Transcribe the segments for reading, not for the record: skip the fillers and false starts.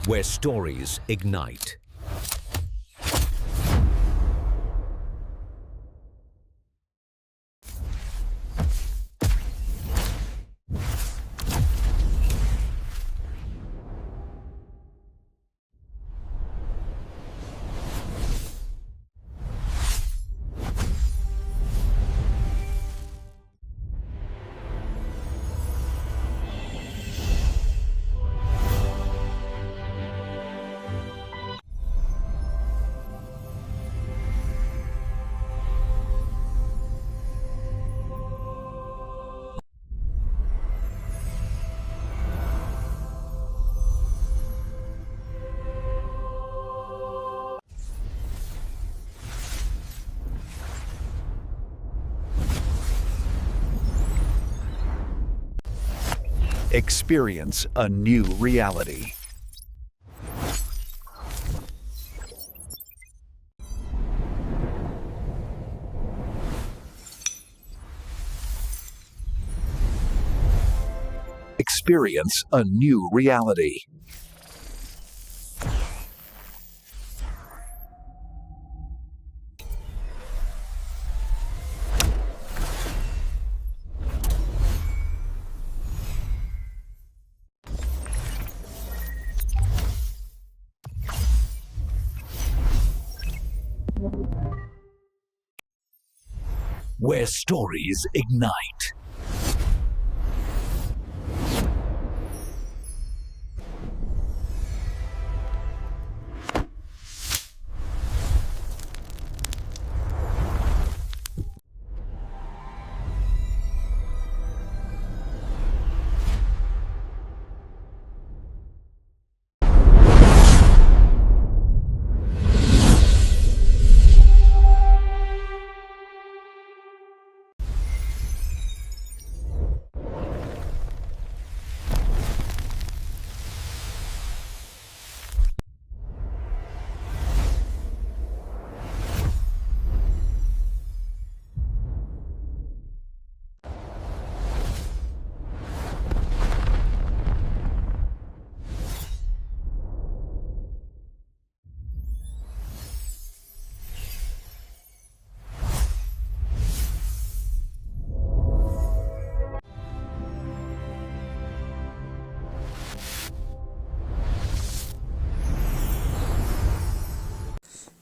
where stories ignite. Experience a new reality. Experience a new reality. Where stories ignite.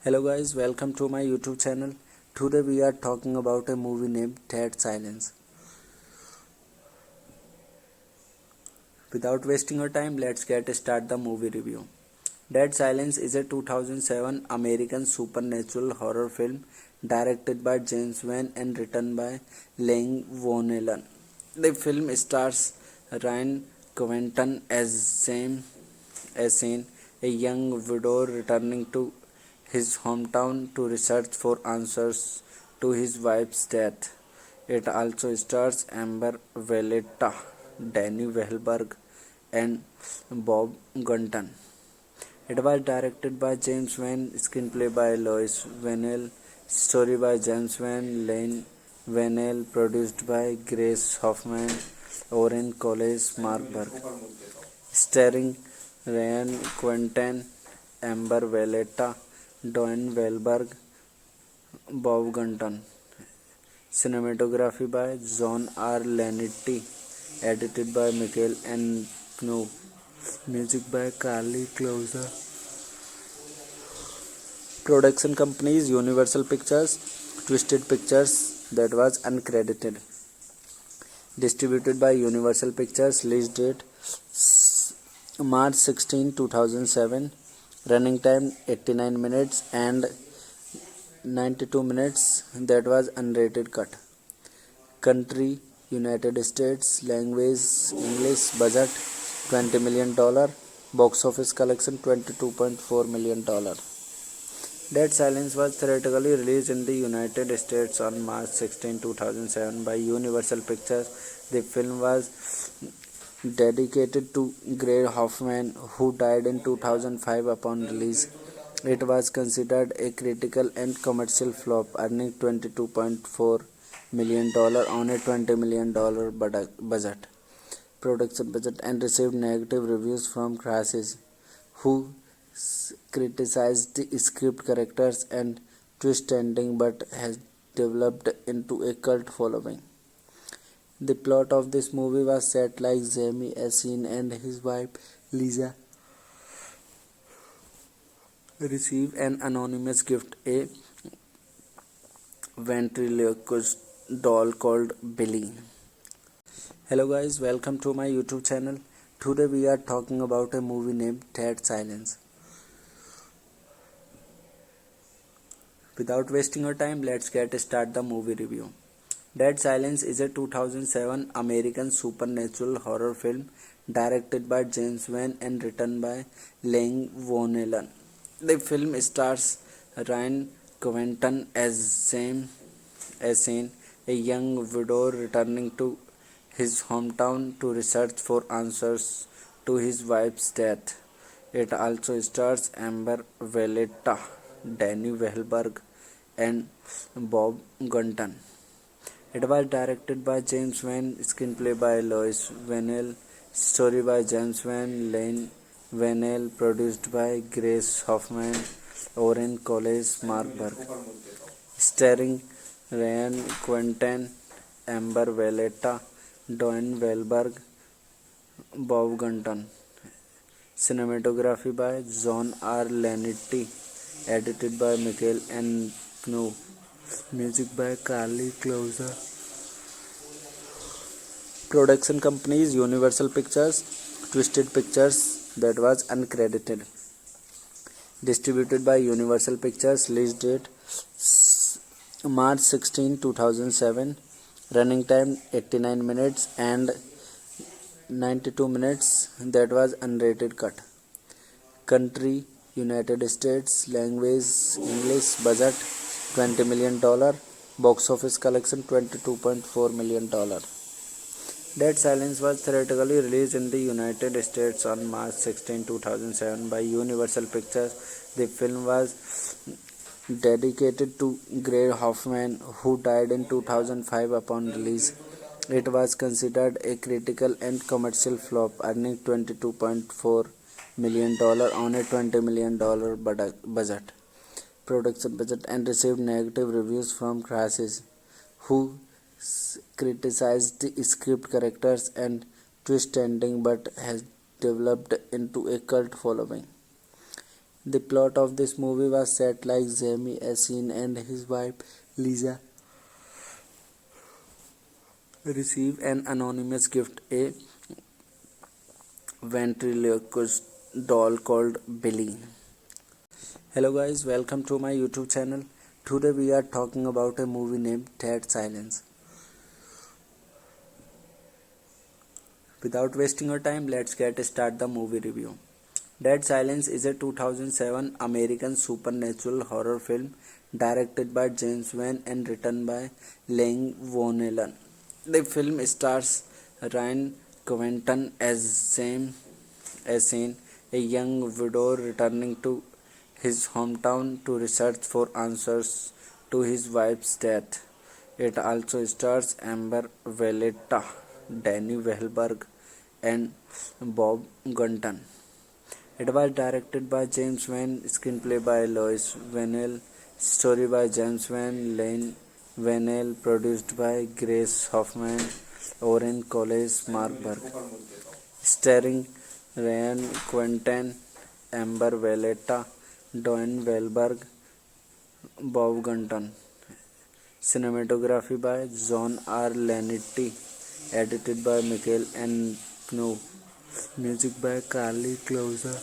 Hello guys, welcome to my YouTube channel. Today we are talking about a movie named Dead Silence. Without wasting your time, let's get start the movie review. Dead Silence is a 2007 American supernatural horror film directed by James Wan and written by Lang Vonnelan. The film stars Ryan Quentin as Shane, a young widow returning to his hometown to research for answers to his wife's death. It also stars Amber Valletta, Danny Wahlberg, and Bob Gunton. It was directed by James Wan, screenplay by Lois Vennell, story by James Wan, Lane Vennell, produced by Grace Hoffman, Oren College, Mark Burke, starring Ryan Quentin, Amber Valletta, Don Wahlberg, Bob Gunton. Cinematography by John R. Lanetti, edited by Michael N. Knopf. Music by Carly Closer. Production companies Universal Pictures, Twisted Pictures, that was uncredited. Distributed by Universal Pictures. Release date March 16, 2007. Running time 89 minutes and 92 minutes, that was unrated cut. Country United States. Language English. Budget $20 million. Box office collection $22.4 million. Dead Silence was theatrically released in the United States on March 16, 2007 by Universal Pictures. The film was dedicated to Grace Hoffman, who died in 2005 upon release. It was considered a critical and commercial flop, earning $22.4 million on a $20 million budget. Production budget, and received negative reviews from critics who criticized the script characters and twist ending but has developed into a cult following. The plot of this movie was set like Jamie Assin and his wife Lisa receive an anonymous gift, a ventriloquist doll called Billy. Hello guys, welcome to my YouTube channel. Today we are talking about a movie named Dead Silence. Without wasting our time, let's get start the movie review. Dead Silence is a 2007 American supernatural horror film directed by James Wan and written by Lang Vonnelan. The film stars Ryan Quentin as Sam Assin, a young widow returning to his hometown to research for answers to his wife's death. It also stars Amber Valletta, Danny Wahlberg, and Bob Gunton. It was directed by James Wan, screenplay by Lois Vennell, story by James Wan, Lane Vennell, produced by Grace Hoffman, Oren Collis, Mark Burke, starring Ryan Quentin, Amber Valletta, Don Wahlberg, Bob Gunton. Cinematography by John R. Lanetti, edited by Michael N. Knu. Music by Carly Closer. Production companies Universal Pictures, Twisted Pictures, that was uncredited. Distributed by Universal Pictures. Release date March 16, 2007. Running time 89 minutes and 92 minutes. That was unrated cut. Country United States. Language English. Budget $20 million. Box office collection $22.4 million. Dead Silence was theatrically released in the United States on March 16, 2007 by Universal Pictures. The film was dedicated to Grace Hoffman, who died in 2005 upon release. It was considered a critical and commercial flop, earning $22.4 million on a $20 million production budget, and received negative reviews from critics who criticized the script characters and twist ending but has developed into a cult following. The plot of this movie was set like Jamie Assin and his wife Lisa receive an anonymous gift, a ventriloquist doll called Billy. Hello guys, welcome to my YouTube channel. Today we are talking about a movie named Dead Silence. Without wasting our time, let's get start the movie review. Dead Silence is a 2007 American supernatural horror film directed by James Wan and written by Lang Vonnelan. The film stars Ryan Quentin as Sam Assin, a young widow returning to his hometown to research for answers to his wife's death. It also stars Amber Valletta, Danny Wahlberg, and Bob Gunton. It was directed by James Wan, screenplay by Lois Vennell, story by James Wan, Lane Vennell, produced by Grace Hoffman, Oren Collis, Mark Burke, starring Ryan Quentin, Amber Valletta, Don Wahlberg, Bob Gunton. Cinematography by John R. Lanetti, edited by Michael N. Knu. Music by Carly Closer.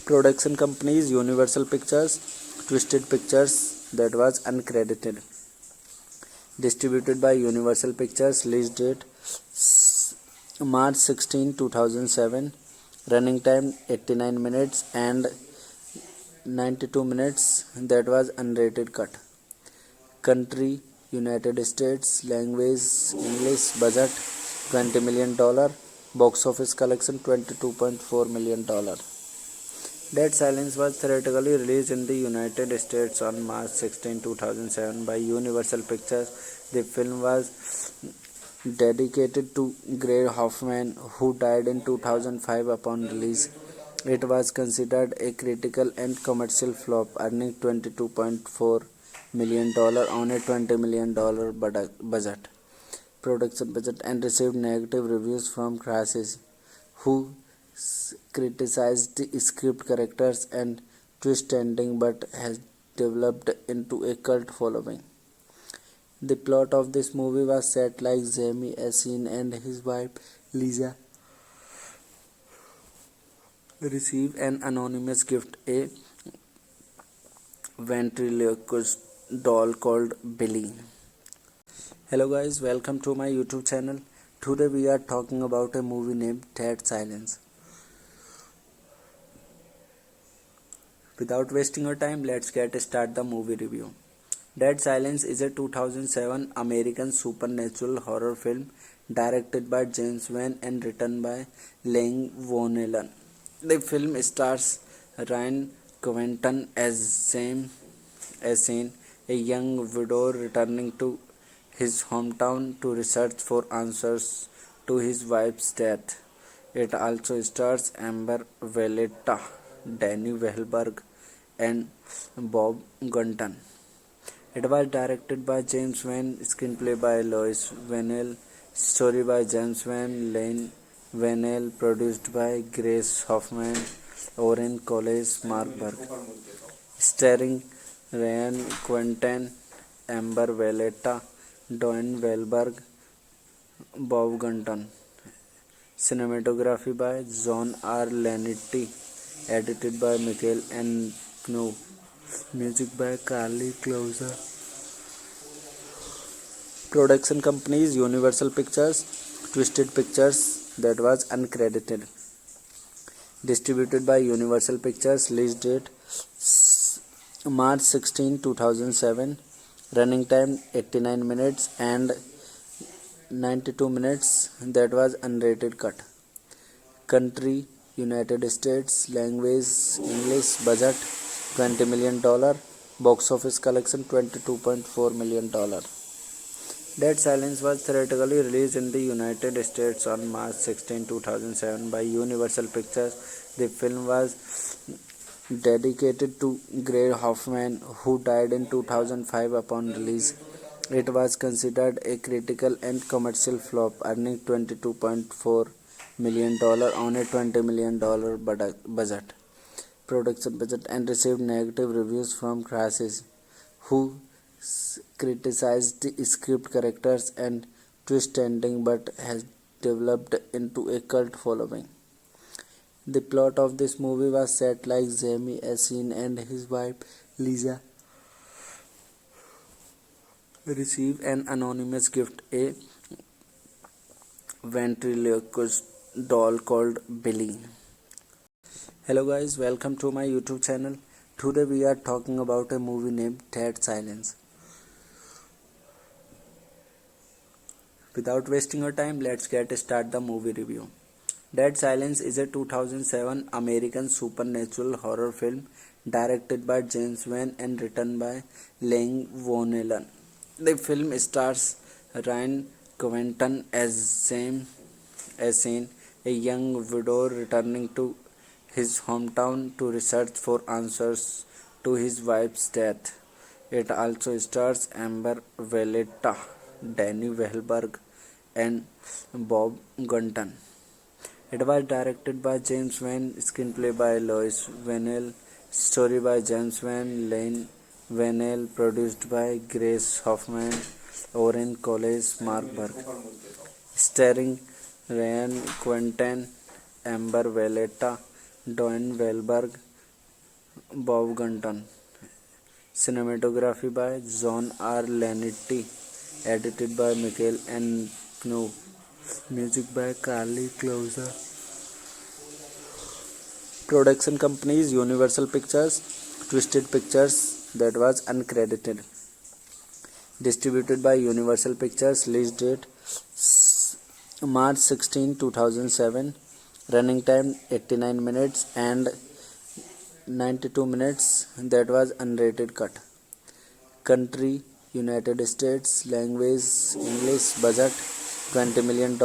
Production companies Universal Pictures, Twisted Pictures, that was uncredited. Distributed by Universal Pictures. Release date March 16, 2007. Running time 89 minutes and 92 minutes. That was unrated cut. Country United States. Language English. Budget $20 million. Box office collection $22.4 million. Dead Silence was theatrically released in the United States on March 16, 2007 by Universal Pictures. The film was dedicated to Greg Hoffman, who died in 2005 upon release. It was considered a critical and commercial flop, earning $22.4 million on a $20 million budget production budget, and received negative reviews from critics who criticized the script, characters, and twist ending, but has developed into a cult following. The plot of this movie was set like Jamie Assin and his wife Lisa receive an anonymous gift, a ventriloquist doll called Billy. Hello guys, welcome to my YouTube channel. Today we are talking about a movie named Dead Silence. Without wasting your time, let's get start the movie review. Dead Silence is a 2007 American supernatural horror film directed by James Wan and written by Lang Vonnelan. The film stars Ryan Quentin as Sam Assin, a young widow returning to his hometown to research for answers to his wife's death. It also stars Amber Valletta, Danny Wahlberg, and Bob Gunton. It was directed by James Wan, screenplay by Lois Vennell, story by James Wan, Lane Vennell, produced by Grace Hoffman, Oren Collis, Mark Burke, starring Ryan Quentin, Amber Valletta, Don Wahlberg, Bob Gunton. Cinematography by John R. Lanetti, edited by Michael N. Kno. Music by Carly Closer. Production companies Universal Pictures, Twisted Pictures, that was uncredited. Distributed by Universal Pictures. Release date March 16, 2007. Running time 89 minutes and 92 minutes. That was unrated cut. Country United States. Language English. Budget $20 million. Box office collection $22.4 million. Dead Silence was theatrically released in the United States on March 16, 2007 by Universal Pictures. The film was dedicated to Greg Hoffman, who died in 2005 upon release. It was considered a critical and commercial flop, earning $22.4 million on a $20 million budget production budget, and received negative reviews from critics who criticized the script, characters, and twist ending, but has developed into a cult following. The plot of this movie was set like Jamie Assin and his wife Lisa receive an anonymous gift, a ventriloquist doll called Billy. Hello guys, welcome to my YouTube channel. Today we are talking about a movie named Dead Silence. Without wasting your time, let's get start the movie review. Dead Silence is a 2007 American supernatural horror film directed by James Wan and written by Lang Vonnelan. The film stars Ryan Quentin as Sam Assin, a young widow returning to his hometown to research for answers to his wife's death. It also stars Amber Valletta, Danny Wahlberg, and Bob Gunton. It was directed by James Wan, screenplay by Lois Vennell, story by James Wan, Lane Vennell, produced by Grace Hoffman, Oren Collis, Mark Burke, starring Ryan Quentin, Amber Valletta, Don Wahlberg, Bob Gunton. Cinematography by John R. Lanetti, edited by Michael N. Kno. Music by Carly Closer. Production companies Universal Pictures, Twisted Pictures, that was uncredited. Distributed by Universal Pictures. Release date March 16, 2007. Running time 89 minutes and 92 minutes. That was unrated cut. Country United States. Language English. Budget $20 million.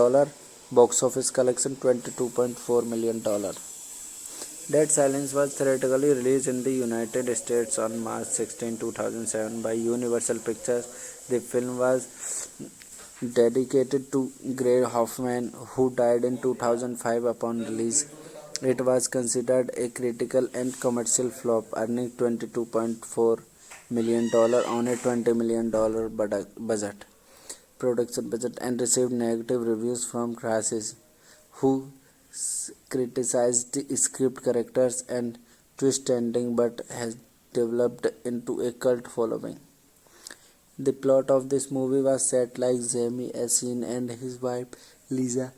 Box office collection $22.4 million. Dead Silence was theatrically released in the United States on March 16, 2007 by Universal Pictures. The film was dedicated to Greg Hoffman, who died in 2005 upon release. It was considered a critical and commercial flop, earning $22.4 million on a $20 million production budget, and received negative reviews from critics, who criticized the script, characters, and twist ending, but has developed into a cult following. The plot of this movie was set like Jamie Assin and his wife Lisa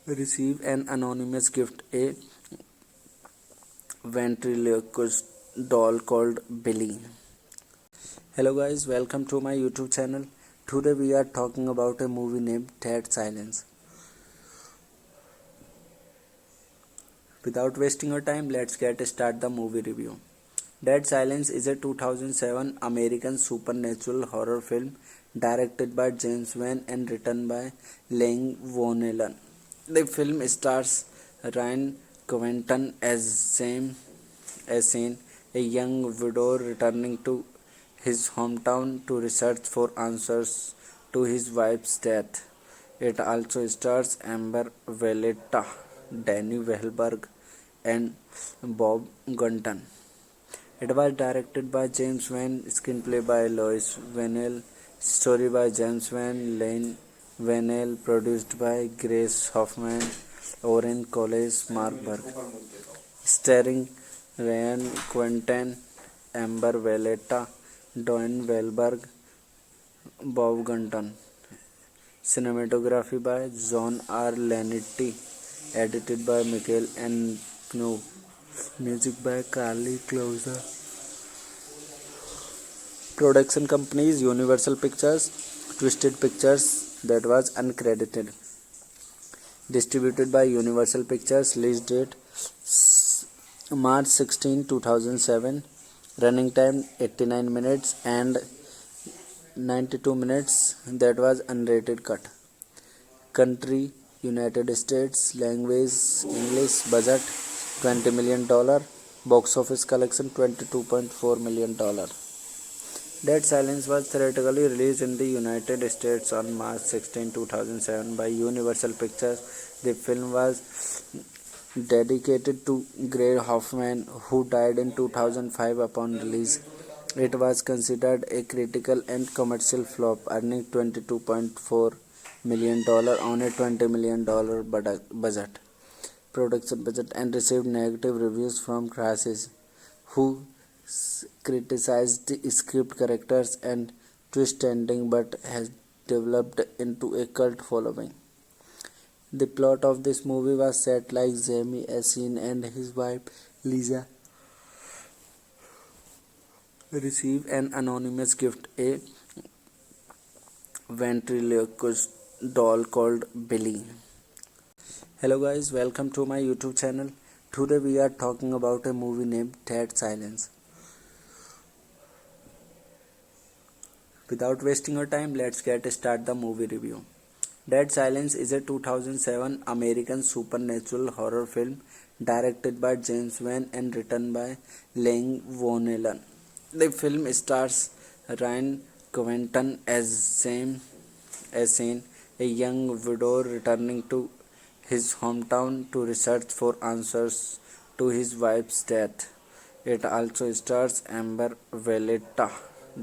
receive an anonymous gift, a ventriloquist doll called Billy. Hello guys, welcome to my YouTube channel. Today we are talking about a movie named Dead Silence. Without wasting your time, let's get start the movie review. Dead Silence is a 2007 American supernatural horror film directed by James Wan and written by Lang Vonnelan. The film stars Ryan Quentin as James Assin, a young widow returning to his hometown to research for answers to his wife's death. It also stars Amber Valletta, Danny Wahlberg, and Bob Gunton. It was directed by James Wan, screenplay by Lois Vennell, story by James Wan, Lane Vennell, produced by Grace Hoffman, Oren Collis, Mark Burke, starring Ryan Quentin, Amber Valletta, Don Wahlberg, Bob Gunton. Cinematography by John R. Lanetti, edited by Michael N. Knu. Music by Carly Closer. Production companies Universal Pictures, Twisted Pictures, that was uncredited. Distributed by Universal Pictures. Release date March 16, 2007. Running time 89 minutes and 92 minutes. That was unrated cut. Country United States. Language English. Budget $20 million. Box office collection $22.4 million. Dead Silence was theatrically released in the United States on March 16, 2007 by Universal Pictures. The film was dedicated to Greg Hoffman, who died in 2005 upon release. It was considered a critical and commercial flop, earning $22.4 million on a $20 million production budget, and received negative reviews from critics, who criticized the script, characters, and twist ending, but has developed into a cult following. The plot of this movie was set like Jamie Assin and his wife Lisa receive an anonymous gift, a ventriloquist doll called Billy. Hello guys, welcome to my YouTube channel. Today we are talking about a movie named Dead Silence. Without wasting your time, let's get start the movie review. Dead Silence is a 2007 American supernatural horror film directed by James Wan and written by Lang Vonnelan. The film stars Ryan Quentin as James Assin, a young widow returning to his hometown to research for answers to his wife's death. It also stars Amber Valletta,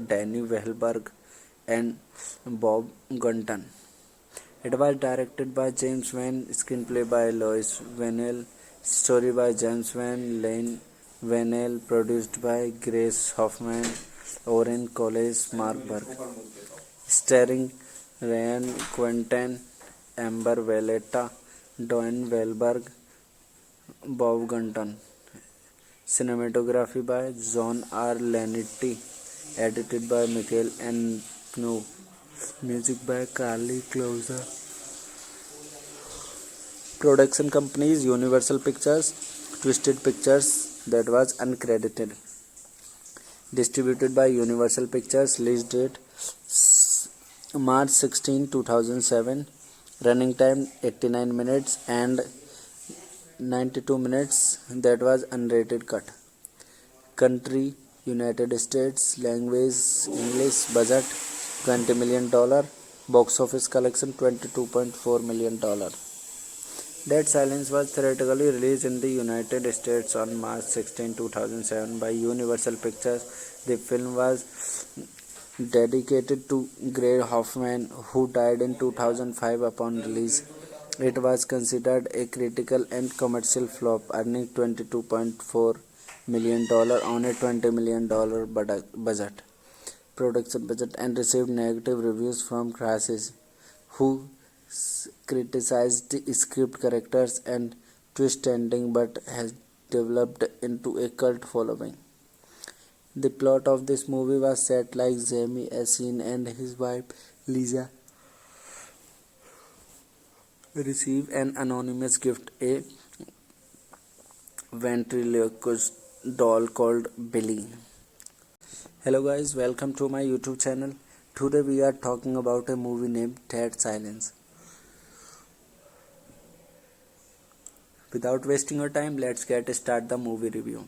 Danny Wahlberg, and Bob Gunton. It was directed by James Wan, screenplay by Lois Vennell, story by James Wan, Lane Vennell, produced by Grace Hoffman, Oren Collis, Mark Burke, starring Ryan Quentin, Amber Valletta, Don Wahlberg, Bob Gunton. Cinematography by John R. Lanetti, edited by Michael N. Knu. Music by Carly Closer. Production companies Universal Pictures, Twisted Pictures, that was uncredited. Distributed by Universal Pictures. Release date March 16, 2007. Running time 89 minutes and 92 minutes. That was unrated cut. Country United States. Language English. Budget $20 million. Box office collection $22.4 million. Dead Silence was theatrically released in the United States on March 16, 2007 by Universal Pictures. The film was dedicated to Greg Hoffman, who died in 2005 upon release. It was considered a critical and commercial flop, earning $22.4 million on a $20 million production budget, and received negative reviews from critics, who criticized the script, characters, and twist ending, but has developed into a cult following. The plot of this movie was set like Jamie Assin and his wife Lisa receive an anonymous gift, a ventriloquist doll called Billy. Hello guys, welcome to my YouTube channel. Today we are talking about a movie named Dead Silence. Without wasting your time, let's get start the movie review.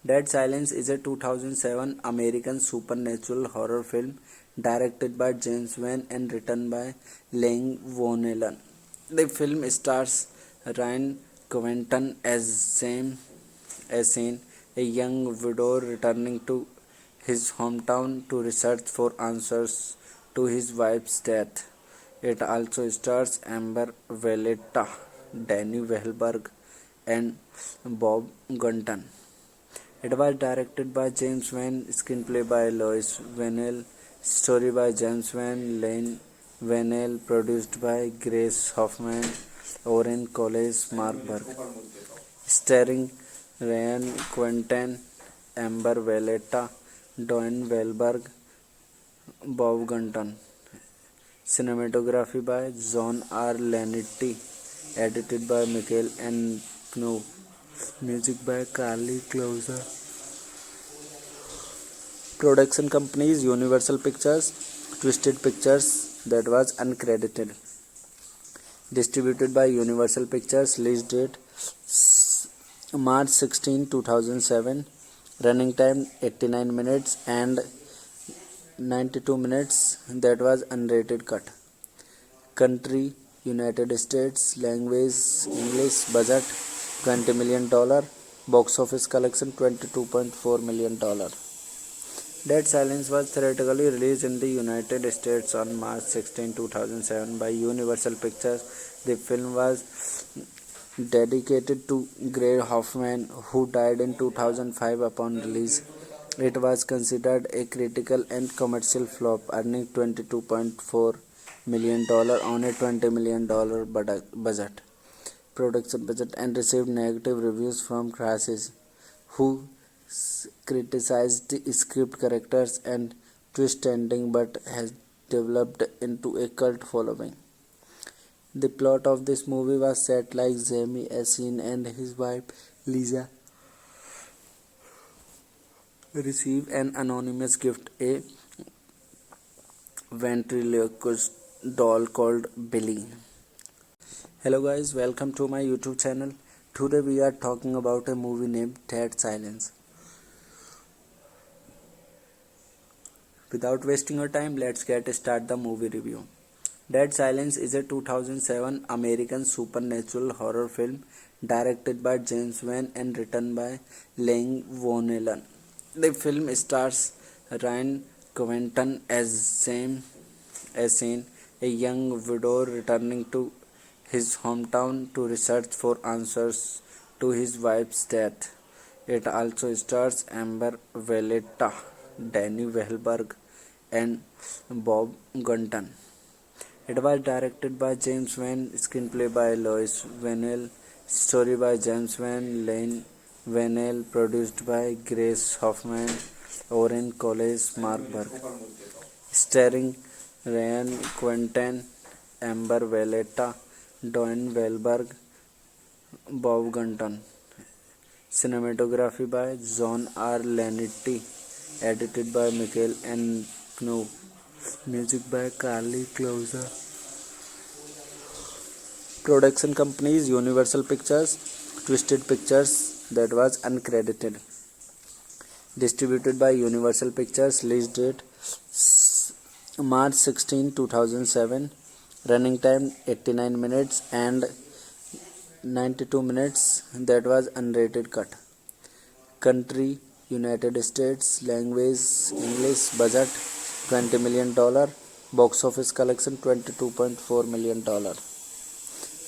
Dead Silence is a 2007 American supernatural horror film directed by James Wan and written by Lang Vonnelan. The film stars Ryan Quentin as Sam Assin, a young widow returning to his hometown to research for answers to his wife's death. It also stars Amber Valletta, Danny Wahlberg, and Bob Gunton. It was directed by James Wan, screenplay by Lois Vennell, story by James Wan, Lane Vennell, produced by Grace Hoffman, Oren College, Mark Burke, starring Ryan Quentin, Amber Valletta, Don Wahlberg, Bob Gunton. Cinematography by John R. Lanetti, edited by Michael N. Knopf. Music by Carly Closer. Production companies Universal Pictures, Twisted Pictures, that was uncredited. Distributed by Universal Pictures. Release date March 16, 2007. Running time 89 minutes and 92 minutes. That was unrated cut. Country United States. Language English. Budget $20 million. Box office collection $22.4 million. Dead Silence was theatrically released in the United States on March 16, 2007 by Universal Pictures. The film was dedicated to Greg Hoffman, who died in 2005 upon release. It was considered a critical and commercial flop, earning $22.4 million on a $20 million production budget, and received negative reviews from critics, who criticized the script, characters, and twist ending, but has developed into a cult following. The plot of this movie was set like Jamie Assin and his wife Lisa receive an anonymous gift, a ventriloquist doll called Billy. Hello guys, welcome to my YouTube channel. Today we are talking about a movie named Dead Silence. Without wasting your time, let's get start the movie review. Dead Silence is a 2007 American supernatural horror film directed by James Wan and written by Lang Vonnelan. The film stars Ryan Quentin as Sam Assin, a young widow returning to his hometown to research for answers to his wife's death. It also stars Amber Valletta, Danny Wahlberg, and Bob Gunton. It was directed by James Wan, screenplay by Lois Vennell, story by James Wan, Lane Vennell, produced by Grace Hoffman, Oren College, Mark Burke, starring Ryan Quentin, Amber Valletta, Don Wahlberg, Bob Gunton. Cinematography by John R. Lanetti, edited by Michael N. Knopf. Music by Carly Closer. Production companies Universal Pictures, Twisted Pictures, that was uncredited. Distributed by Universal Pictures. Release date March 16, 2007. Running time 89 minutes and 92 minutes. That was unrated cut. Country United States. Language English. Budget $20 million. Box office collection $22.4 million.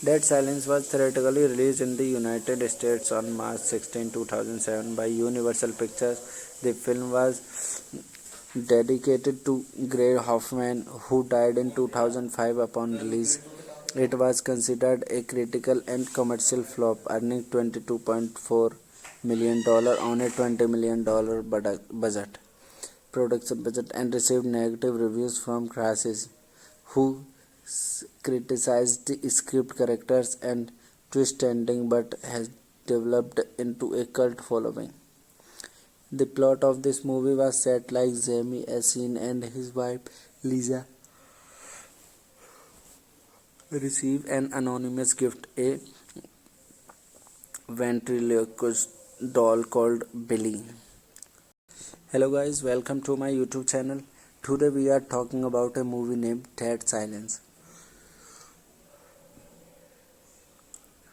Dead Silence was theatrically released in the United States on March 16, 2007 by Universal Pictures. The film was dedicated to Gray Hoffman, who died in 2005 upon release. It was considered a critical and commercial flop, earning $22.4 million on a $20 million budget. Production budget, and received negative reviews from critics, who criticized the script, characters, and twist ending, but has developed into a cult following. The plot of this movie was set like Jamie Assin and his wife Lisa receive an anonymous gift, a ventriloquist doll called Billy. Hello guys, welcome to my YouTube channel. Today we are talking about a movie named Dead Silence.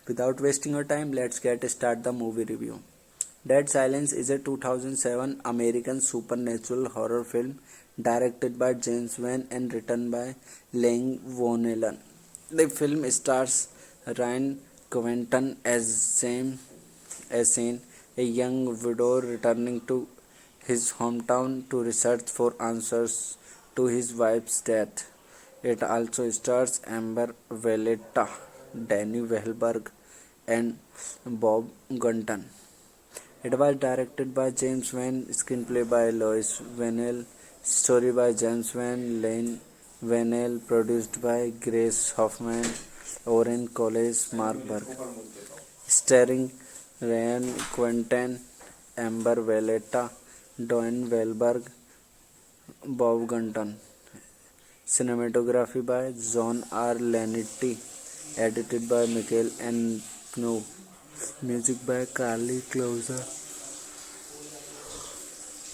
Without wasting your time, let's start the movie review. Dead Silence is a 2007 American supernatural horror film directed by James Wan and written by Lang Vonnelan. The film stars Ryan Quentin as James Assin, a young widow returning to his hometown to research for answers to his wife's death. It also stars Amber Valletta, Danny Wahlberg, and Bob Gunton. It was directed by James Wan, screenplay by Lois Vennell, story by James Wan, Lane Vennell, produced by Grace Hoffman, Oren College, Mark Burke, starring Ryan Quentin, Amber Valletta, Don Wahlberg, Bob Gunton. Cinematography by John R. Lanetti, edited by Michael N. Knu. Music by Carly Closer.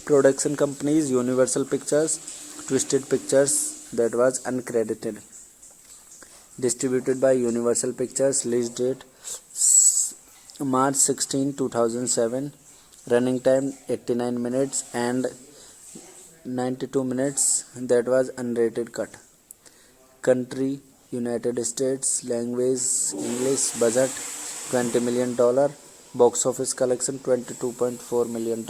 Production companies Universal Pictures, Twisted Pictures, that was uncredited. Distributed by Universal Pictures. Release date March 16, 2007. Running time 89 minutes and 92 minutes. That was unrated cut. Country United States. Language English. Budget $20 million. Box office collection $22.4 million.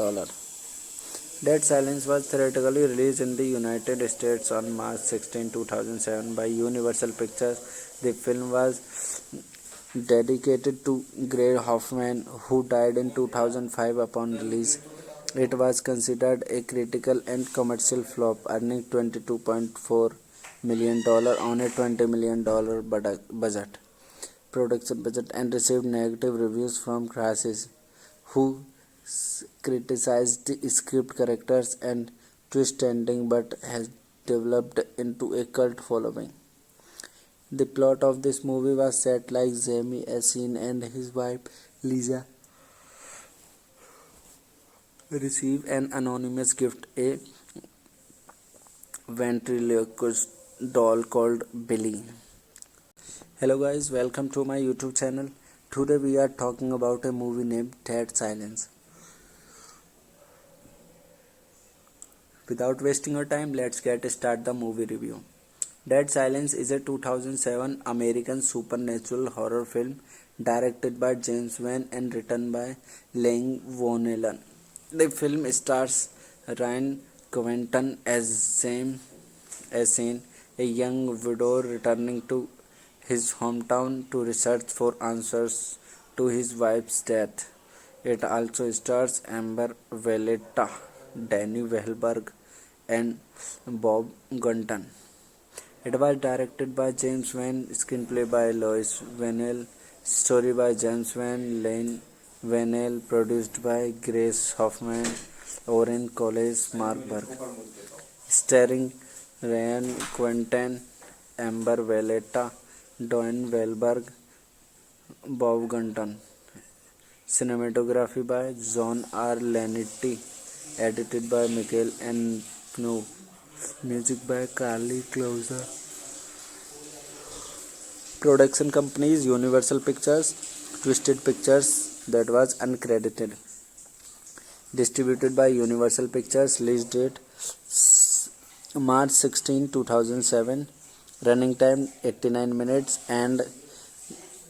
Dead Silence was theatrically released in the United States on March 16, 2007 by Universal Pictures. The film was dedicated to Gray Hoffman, who died in 2005 upon release. It was considered a critical and commercial flop, earning $22.4 million on a $20 million budget. Production budget, and received negative reviews from critics, who criticized the script, characters, and twist ending, but has developed into a cult following. The plot of this movie was set like Jamie Assin and his wife Lisa receive an anonymous gift, a ventriloquist doll called Billy. Hello guys, welcome to my YouTube channel. Today we are talking about a movie named Dead Silence. Without wasting your time, let's start the movie review. Dead Silence is a 2007 American supernatural horror film directed by James Wan and written by Lang Vonnelan. The film stars Ryan Quentin as James Assin, a young widow returning to his hometown to research for answers to his wife's death. It also stars Amber Valletta, Danny Wahlberg, and Bob Gunton. It was directed by James Wan, screenplay by Lois Vennell, story by James Wan, Lane Vennell, produced by Grace Hoffman, Oren College, Mark Burke, starring Ryan Quentin, Amber Valletta, Don Wahlberg, Bob Gunton. Cinematography by John R. Lanetti. Edited by Michael N. Knu. Music by Carly Clouser. Production companies Universal Pictures, Twisted Pictures, that was uncredited. Distributed by Universal Pictures. Release date March 16, 2007. Running time 89 minutes and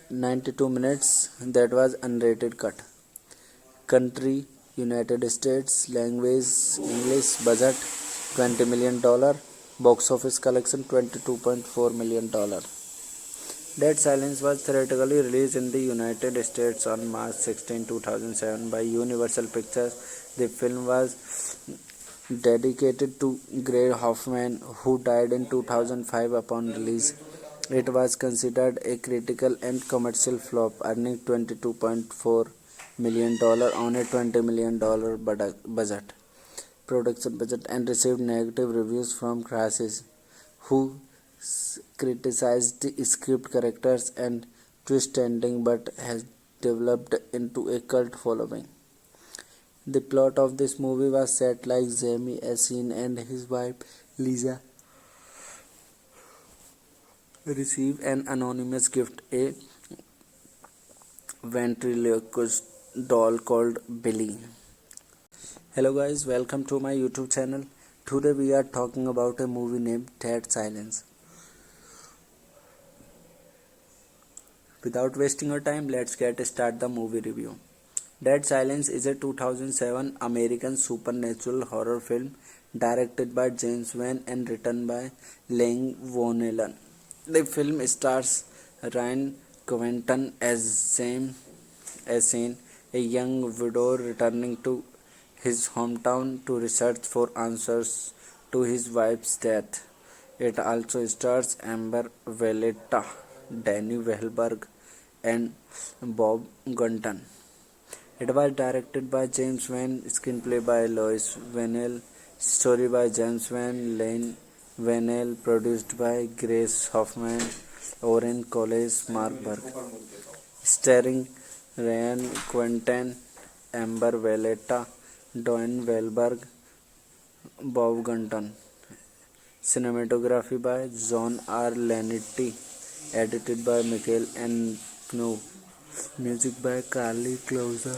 92 minutes, that was unrated cut. Country United States. Language English. Budget $20 million. Box office collection $22.4 million. Dead Silence was theatrically released in the United States on March 16, 2007 by Universal Pictures. The film was dedicated to Gray Hoffman, who died in 2005 upon release. It was considered a critical and commercial flop, earning $22.4 million on a $20 million budget. Production budget, and received negative reviews from critics, who criticized the script, characters, and twist ending, but has developed into a cult following. The plot of this movie was set like Jamie Assin and his wife Lisa receive an anonymous gift, a ventriloquist doll called Billy. Hello guys, welcome to my YouTube channel. Today we are talking about a movie named Dead Silence. Without wasting your time, let's start the movie review. Dead Silence is a 2007 American supernatural horror film directed by James Wan and written by Lang Vonnelan. The film stars Ryan Quentin as James Assin, a young widow returning to his hometown to research for answers to his wife's death. It also stars Amber Valletta, Danny Wahlberg, and Bob Gunton. It was directed by James Wan, screenplay by Lois Vennell, story by James Wan, Lane Vennell, produced by Grace Hoffman, Oren Collis, Mark Burke, starring Ryan Quentin, Amber Valletta, Don Wahlberg, Bob Gunton. Cinematography by John R. Lanetti. Edited by Michael N. Knu. Music by Carly Clouser.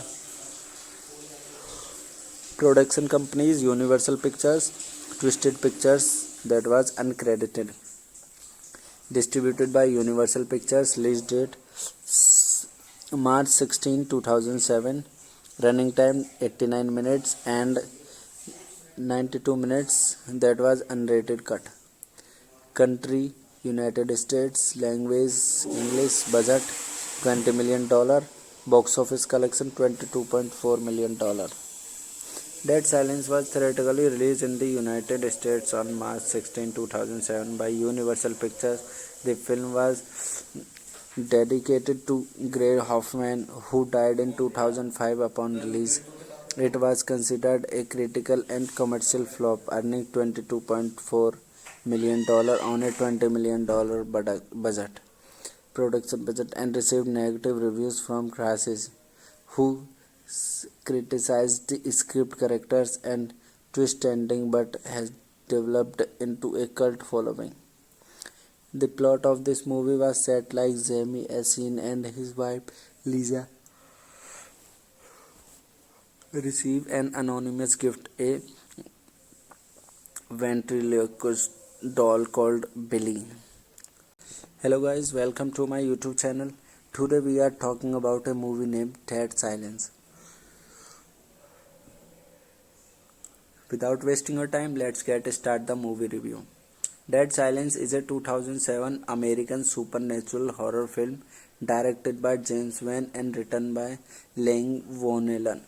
Production companies Universal Pictures, Twisted Pictures, that was uncredited. Distributed by Universal Pictures. Release date March 16, 2007. Running time 89 minutes and 92 minutes, that was unrated cut. Country United States. Language English. Budget $20 million. Box office collection $22.4 million. Dead Silence was theatrically released in the United States on March 16, 2007 by Universal Pictures. The film was dedicated to Gray Hoffman, who died in 2005 upon release. It was considered a critical and commercial flop, earning $22.4 million on a $20 million budget. Production budget, and received negative reviews from critics, who criticized the script, characters, and twist ending, but has developed into a cult following. The plot of this movie was set like Jamie Assin and his wife Lisa receive an anonymous gift, a ventriloquist doll called Billy. Hello guys, welcome to my YouTube channel. Today we are talking about a movie named Dead Silence. Without wasting your time, let's start the movie review. Dead Silence is a 2007 American supernatural horror film directed by James Wan and written by Lang Vonnelan.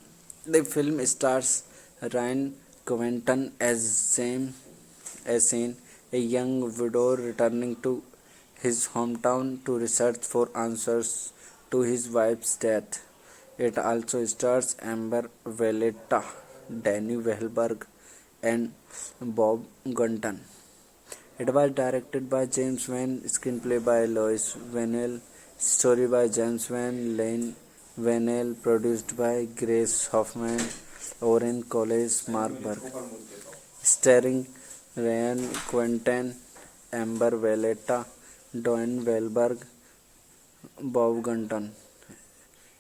The film stars Ryan Quentin as James Assin, a young widow returning to his hometown to research for answers to his wife's death. It also stars Amber Valletta, Danny Wahlberg, and Bob Gunton. It was directed by James Wan, screenplay by Lois Vanell, story by James Van, Lane Vanell, produced by Grace Hoffman, Oren Collis, Mark Burke, starring Ryan Quentin, Amber Valletta, Don Wahlberg, Bob Gunton.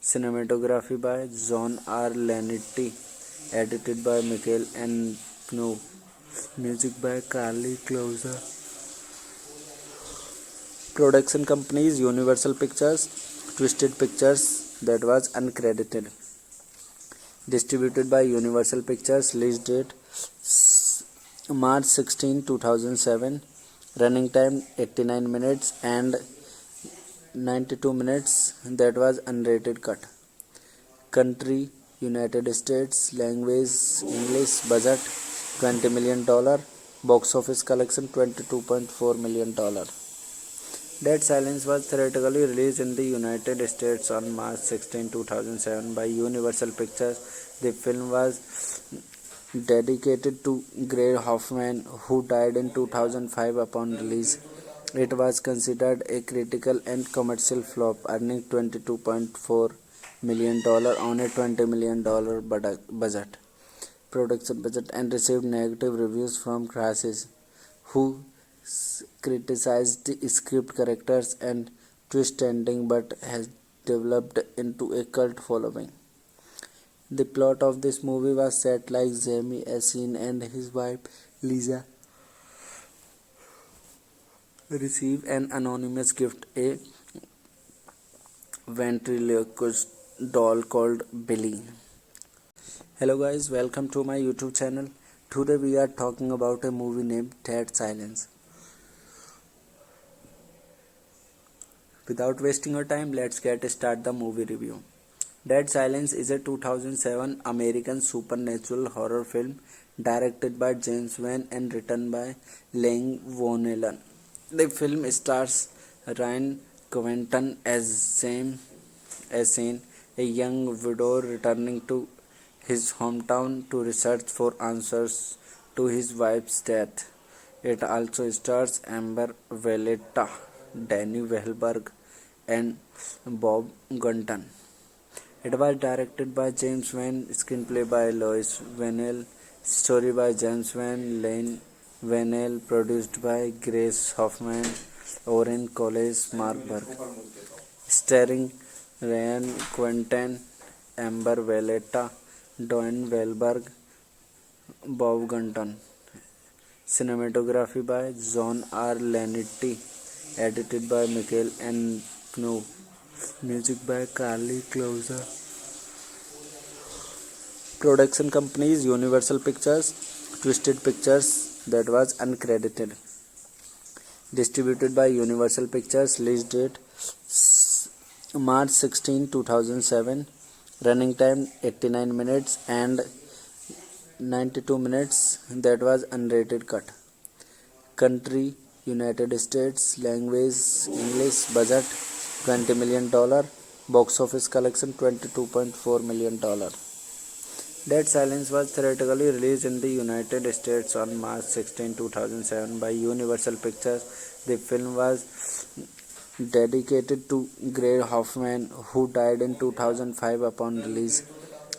Cinematography by John R. Lanetti, edited by Michael N. Knu. Music by Carly Closer. Production companies Universal Pictures, Twisted Pictures, that was uncredited. Distributed by Universal Pictures. Release date March 16, 2007. Running time 89 minutes and 92 minutes, that was unrated cut. Country United States. Language English. Budget $20 million. Box office collection $22.4 million. Dead Silence was theatrically released in the United States on March 16, 2007 by Universal Pictures. The film was dedicated to Grace Hoffman, who died in 2005 upon release. It was considered a critical and commercial flop, earning $22.4 million on a $20 million budget. Production budget, and received negative reviews from critics, who criticized the script, characters, and twist ending, but has developed into a cult following. The plot of this movie was set like Jamie Assin and his wife Lisa receive an anonymous gift, a ventriloquist doll called Billy. Hello guys, welcome to my YouTube channel. Today we are talking about a movie named Dead Silence. Without wasting your time, let's start the movie review. Dead Silence is a 2007 American supernatural horror film directed by James Wan and written by Lang Vonnelan. The film stars Ryan Quentin as James Assin, a young widow returning to his hometown to research for answers to his wife's death. It also stars Amber Valletta, Danny Wahlberg, and Bob Gunton. It was directed by James Wan, screenplay by Lois Vanell, story by James Van, Lane Vanell, produced by Grace Hoffman, Oren Collis, Mark Burke, starring Ryan Quentin, Amber Valletta, Don Wahlberg, Bob Gunton. Cinematography by John R. Lanetti, edited by Michael N. Knu. Music by Carly Closer. Production companies Universal Pictures, Twisted Pictures, that was uncredited. Distributed by Universal Pictures. Release date March 16, 2007. Running time 89 minutes and 92 minutes, that was unrated cut. Country United States. Language English. Budget $20 million. Box office collection $22.4 million. Dead Silence was theatrically released in the United States on March 16, 2007 by Universal Pictures. The film was dedicated to Grace Hoffman, who died in 2005 upon release.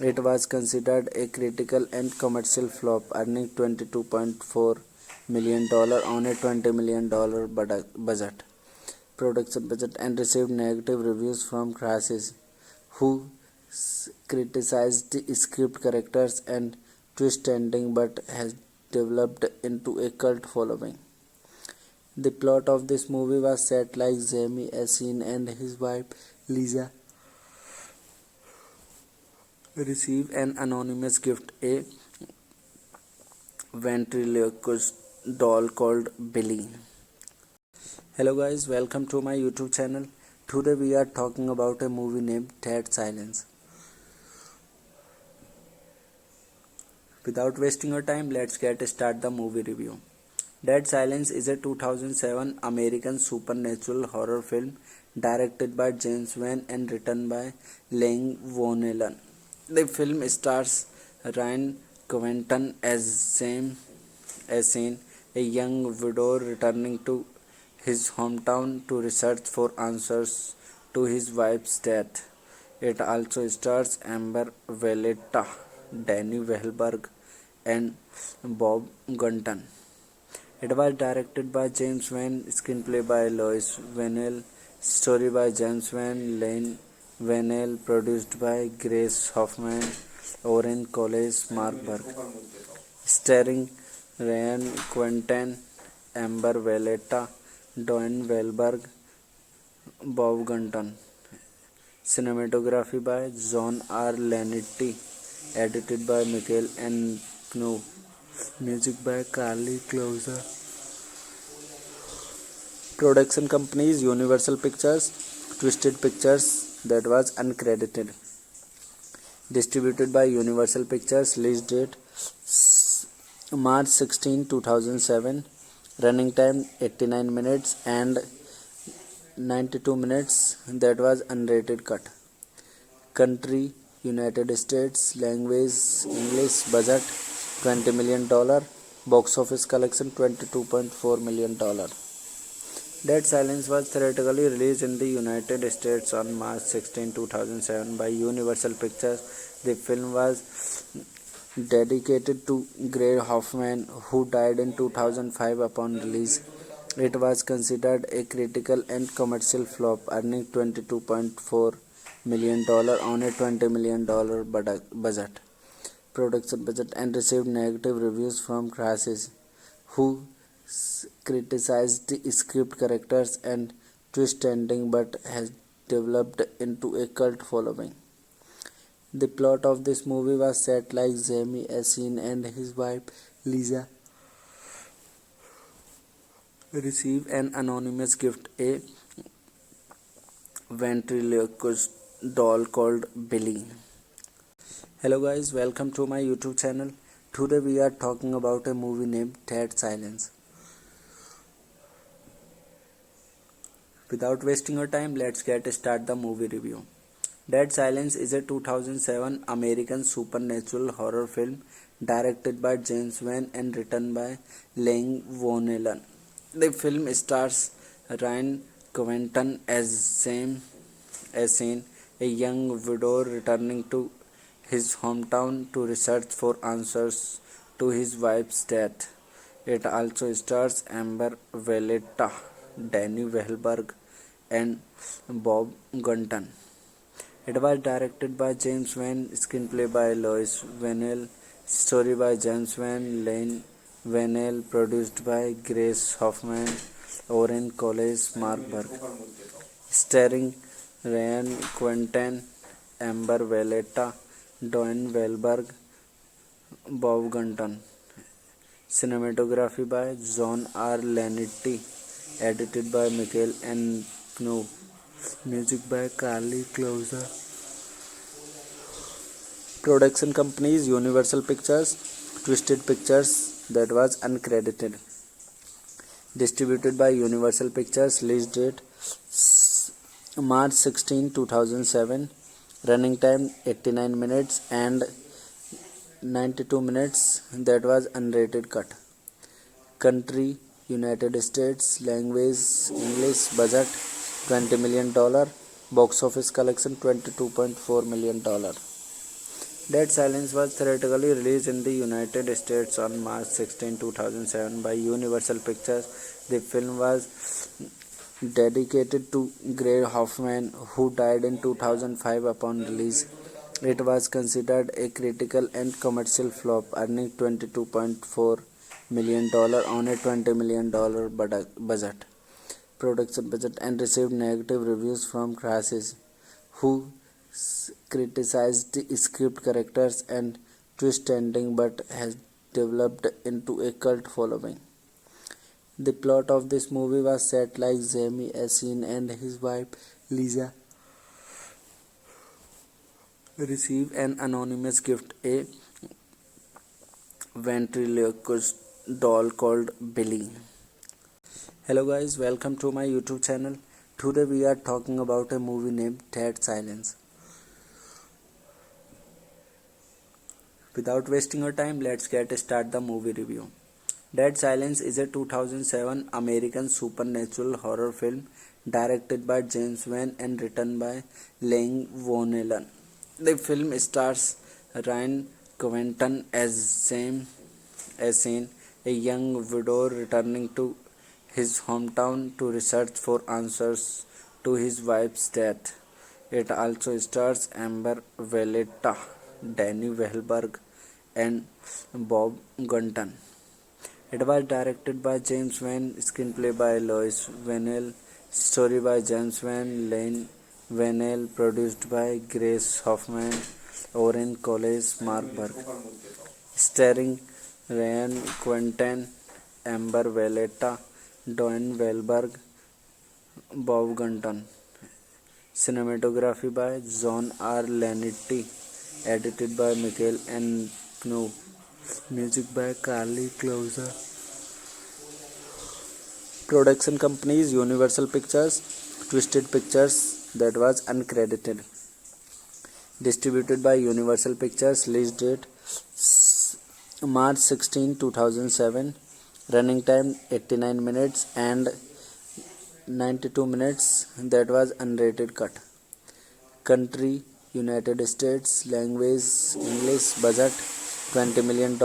It was considered a critical and commercial flop, earning $22.4 million on a $20 million budget. Production budget, and received negative reviews from critics, who criticized the script, characters, and twist ending, but has developed into a cult following. The plot of this movie was set like Jamie Assin and his wife Lisa receive an anonymous gift, a ventriloquist doll called Billy. Hello guys, welcome to my YouTube channel. Today we are talking about a movie named Dead Silence. Without wasting your time, let's start the movie review. Dead Silence is a 2007 American supernatural horror film directed by James Wan and written by Lang Vonnelan. The film stars Ryan Quentin as James Assin, a young widow returning to his hometown to research for answers to his wife's death. It also stars Amber Valletta, Danny Wahlberg, and Bob Gunton. It was directed by James Van, screenplay by Lois Vanell, story by James Van Lane Vanell, produced by Grace Hoffman, Oren Collis, Mark Burke, starring Ryan Quentin, Amber Valletta, Don Wahlberg, Bob Gunton. Cinematography by John R. Lanetti, edited by Michael N. Knu. Music by Carly Closer. Production companies Universal Pictures, Twisted Pictures, that was uncredited. Distributed by Universal Pictures. Release date March 16, 2007. Running time 89 minutes and 92 minutes, that was unrated cut. Country United States. Language English. Budget $20 million. Box office collection $22.4 million. Dead Silence was theatrically released in the United States on March 16, 2007 by Universal Pictures. The film was dedicated to Grace Hoffman, who died in 2005 upon release. It was considered a critical and commercial flop, earning $22.4 million on a $20 million budget. Production budget, and received negative reviews from critics, who criticized the script, characters, and twist ending, but has developed into a cult following. The plot of this movie was set like Jamie Assin and his wife Lisa receive an anonymous gift, a ventriloquist doll called Billy. Hello guys, welcome to my YouTube channel. Today we are talking about a movie named Dead Silence. Without wasting your time, let's start the movie review. Dead Silence is a 2007 American supernatural horror film directed by James Van and written by Lang Vonnelan. The film stars Ryan Quentin as James Assin, a young widow returning to his hometown to research for answers to his wife's death. It also stars Amber Valletta, Danny Wahlberg, and Bob Gunton. It was directed by James Van, screenplay by Lois Vanell, story by James Van Lane Vanell, produced by Grace Hoffman, Oren Collis, Mark Burke, starring Ryan Quentin, Amber Valletta, Don Wahlberg, Bob Gunton. Cinematography by John R. Lanetti, edited by Michael N. Knu. Music by Carly Closer. Production companies Universal Pictures, Twisted Pictures, that was uncredited. Distributed by Universal Pictures. Release date March 16, 2007. Running time 89 minutes and 92 minutes, that was unrated cut. Country United States. Language English. Budget $20 million. Box office collection $22.4 million. Dead Silence was theatrically released in the United States on March 16, 2007 by Universal Pictures. The film was dedicated to Grace Hoffman, who died in 2005 upon release. It was considered a critical and commercial flop, earning $22.4 million on a $20 million budget. Production budget, and received negative reviews from critics, who criticized the script, characters, and twist ending, but has developed into a cult following. The plot of this movie was set like Jamie Assin and his wife Lisa receive an anonymous gift, a ventriloquist doll called Billy. Hello guys, welcome to my YouTube channel. Today we are talking about a movie named Dead Silence. Without wasting your time, let's start the movie review. Dead Silence is a 2007 American supernatural horror film directed by James Wan and written by Lang Vonellan. The film stars Ryan Quentin as Shane, a young widow returning to his hometown to research for answers to his wife's death. It also stars Amber Valletta, Danny Wahlberg, and Bob Gunton. It was directed by James Wan, screenplay by Lois Vennell, story by James Wan, Lane Vennell, produced by Grace Hoffman, Oren Collis, Mark Burke, starring Ryan Quentin, Amber Valletta, Don Wahlberg, Bob Gunton. Cinematography by John R. Lanetti, edited by Michael N. Knu. Music by Carly Closer. Production companies Universal Pictures, Twisted Pictures, that was uncredited. Distributed by Universal Pictures. Release date March 16, 2007. Running time 89 minutes and 92 minutes, that was unrated cut. Country United States. Language English. Budget $20 million.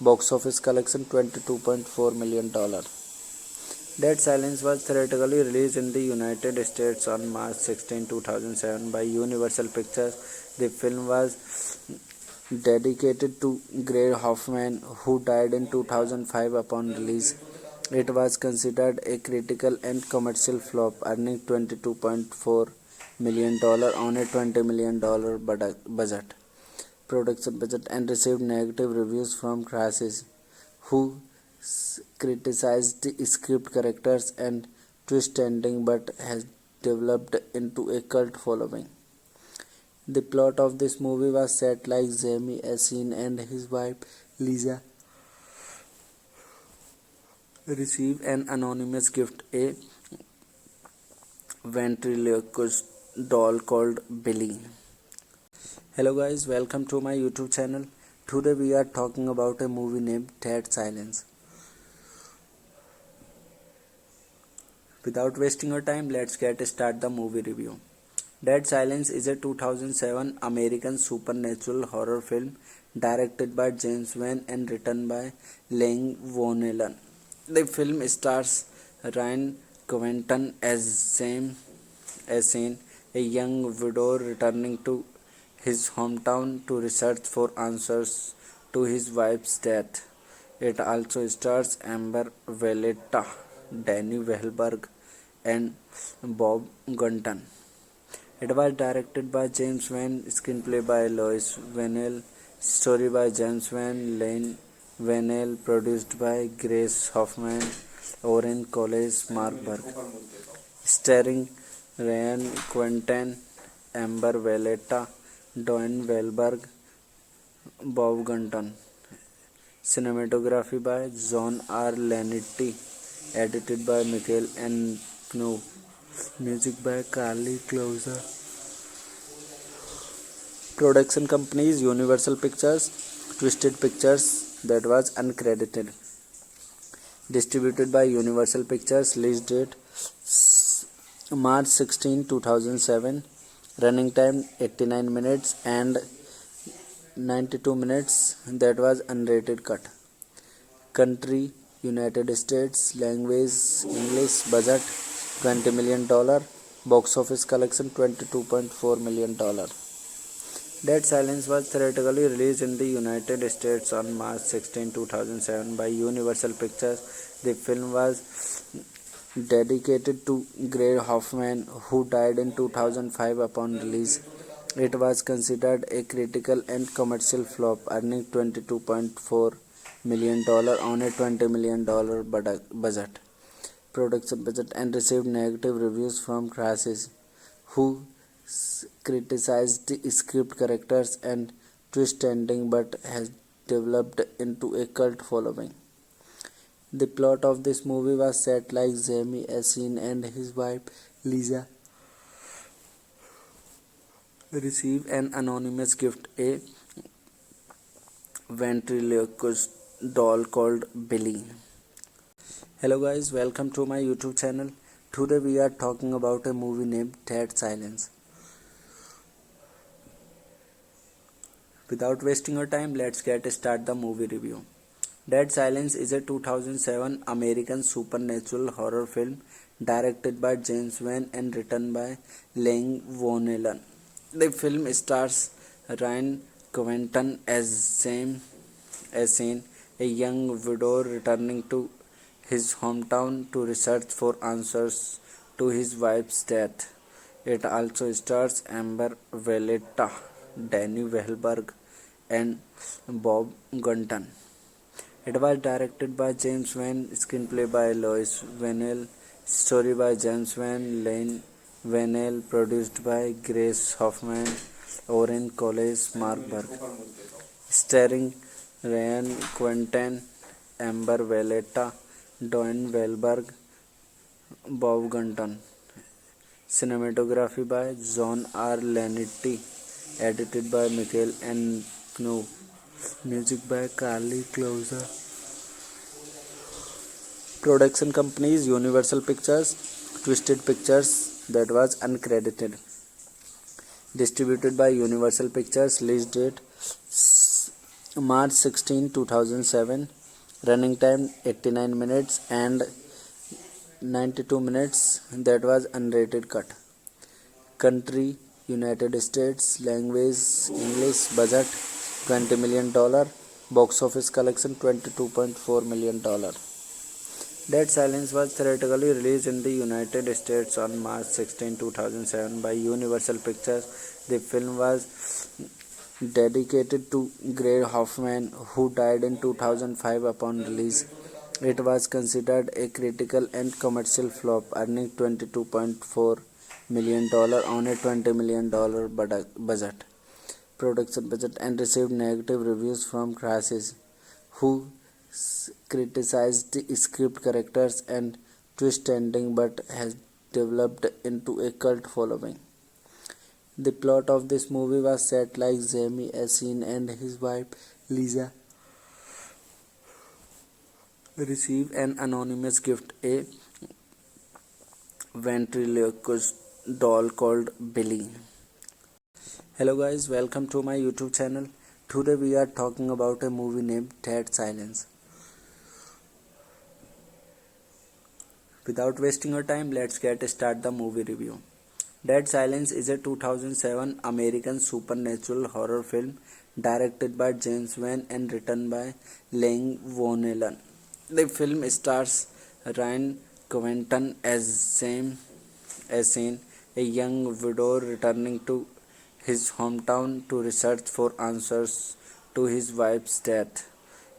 Box office collection $22.4 million. Dead Silence was theatrically released in the United States on March 16, 2007 by Universal Pictures. The film was dedicated to Grace Hoffman, who died in 2005 upon release. It was considered a critical and commercial flop, earning $22.4 million on a $20 million budget. Production budget, and received negative reviews from critics, who criticized the script, characters, and twist ending, but has developed into a cult following. The plot of this movie was set like Jamie Assin and his wife Lisa receive an anonymous gift, a ventriloquist doll called Billy. Hello guys, welcome to my YouTube channel. Today we are talking about a movie named Dead Silence. Without wasting your time, let's start the movie review. Dead Silence is a 2007 American supernatural horror film directed by James Wan and written by Lang Vonellan. The film stars Ryan Quentin as Shane, a young widow returning to his hometown to research for answers to his wife's death. It also stars Amber Valletta, Danny Wahlberg, and Bob Gunton. It was directed by James Wan, screenplay by Lois Vennell, story by James Wan, Lane Vennell, produced by Grace Hoffman, Oren Collis, Mark Burke, starring Ryan Quentin, Amber Valletta, Don Wahlberg, Bob Gunton. Cinematography by John R. Lanetti, edited by Michael N. Knu. Music by Carly Closer. Production companies Universal Pictures, Twisted Pictures, that was uncredited. Distributed by Universal Pictures. Release date March 16, 2007. Running time 89 minutes and 92 minutes, that was unrated cut. Country United States. Language English. Budget $20 million. Box office collection $22.4 million. Dead Silence was theatrically released in the United States on March 16, 2007 by Universal Pictures. The film was dedicated to Grace Hoffman, who died in 2005 upon release. It was considered a critical and commercial flop, earning $22.4 million on a $20 million budget. Production budget, and received negative reviews from critics, who criticized the script, characters, and twist ending, but has developed into a cult following. The plot of this movie was set like Jamie Assin and his wife Lisa receive an anonymous gift, a ventriloquist doll called Billy. Hello guys, welcome to my YouTube channel. Today we are talking about a movie named Dead Silence. Without wasting your time, let's get start the movie review. Dead Silence is a 2007 American supernatural horror film directed by James Wan and written by Lang Vonellan. The film stars Ryan Quentin as Shane, a young widow returning to his hometown to research for answers to his wife's death. It also stars Amber Valletta, Danny Wahlberg, and Bob Gunton. It was directed by James Wan, screenplay by Lois Vanell, story by James Wan, Lane Vanell, produced by Grace Hoffman, Oren Collis, Mark Burke, starring Ryan Quentin, Amber Valletta, Don Wahlberg, Bob Gunton. Cinematography by John R. Lanetti, edited by Michael N. Knu. Music by Carly Closer. Production companies Universal Pictures, Twisted Pictures, that was uncredited. Distributed by Universal Pictures. Release date March 16, 2007. Running time 89 minutes and 92 minutes, that was unrated cut. Country United States. Language English. Budget $20 million. Box office collection $22.4 million. Dead Silence was theatrically released in the United States on March 16, 2007 by Universal Pictures. The film was dedicated to Grace Hoffman, who died in 2005 upon release. It was considered a critical and commercial flop, earning $22.4 million on a $20 million budget. Production budget, and received negative reviews from critics, who criticized the script, characters, and twist ending, but has developed into a cult following. The plot of this movie was set like Jamie Assin and his wife Lisa receive an anonymous gift, a ventriloquist doll called Billy. Hello guys, welcome to my YouTube channel. Today we are talking about a movie named Dead Silence. Without wasting your time, let's get start the movie review. Dead Silence is a 2007 American supernatural horror film directed by James Wan and written by Lang Vonellan. The film stars Ryan Quentin as Shane, a young widow returning to his hometown to research for answers to his wife's death.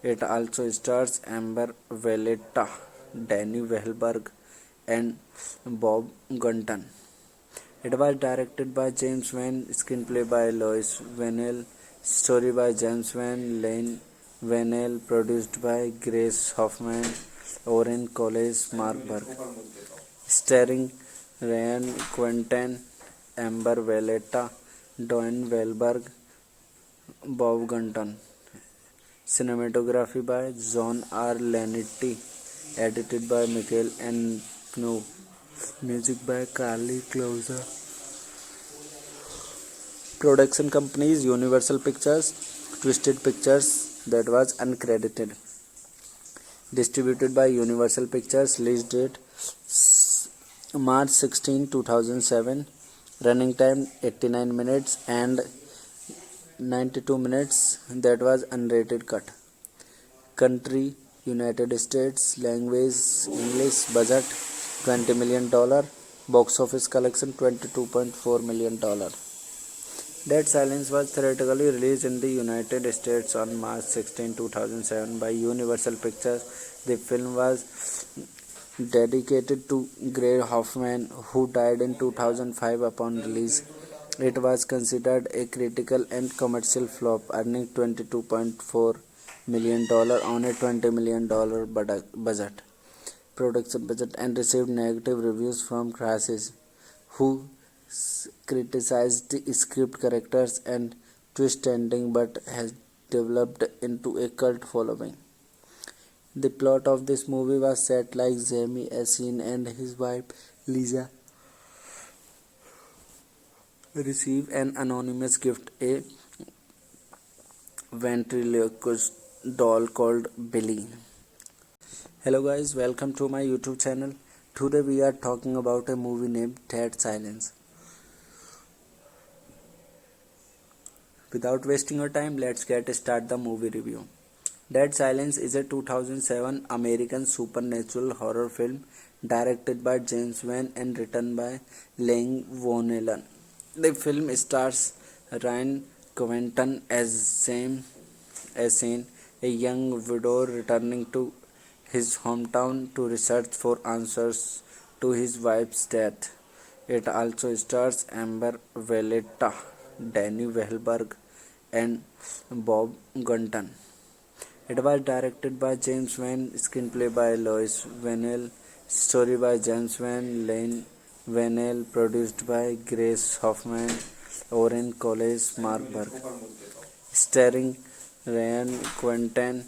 It also stars Amber Valletta, Danny Wahlberg, and Bob Gunton. It was directed by James Wan, screenplay by Lois Vanell, story by James Wan, Lane Vanell, produced by Grace Hoffman, Oren Collis, Mark Burke, starring Ryan Quentin, Amber Valletta, Don Wahlberg, Bob Gunton. Cinematography by John R. Lanetti, edited by Michael N. Knu. Music by Carly Closer. Production companies Universal Pictures, Twisted Pictures, that was uncredited. Distributed by Universal Pictures. Release date March 16, 2007. Running time 89 minutes and 92 minutes, that was unrated cut. Country United States. Language English. Budget $20 million. Box office collection $22.4 million. Dead Silence was theatrically released in the United States on March 16, 2007 by Universal Pictures. The film was dedicated to Grace Hoffman, who died in 2005 upon release. It was considered a critical and commercial flop, earning $22.4 million on a $20 million budget. Production budget, and received negative reviews from critics, who criticized the script, characters, and twist ending, but has developed into a cult following. The plot of this movie was set like Jamie Assin and his wife Lisa receive an anonymous gift, a ventriloquist doll called Billy. Hello guys, welcome to my YouTube channel. Today we are talking about a movie named Dead Silence. Without wasting your time, let's get start the movie review. Dead Silence is a 2007 American supernatural horror film directed by James Wan and written by Lang Vonnelan. The film stars Ryan Quentin as Sam Assin, a young widow returning to his hometown to research for answers to his wife's death. It also stars Amber Valletta, Danny Wahlberg, and Bob Gunton. It was directed by James Wan, screenplay by Lois Vennell, story by James Wan, Lane Vennell, produced by Grace Hoffman, Oren Collis, Mark Burke, starring Ryan Quentin,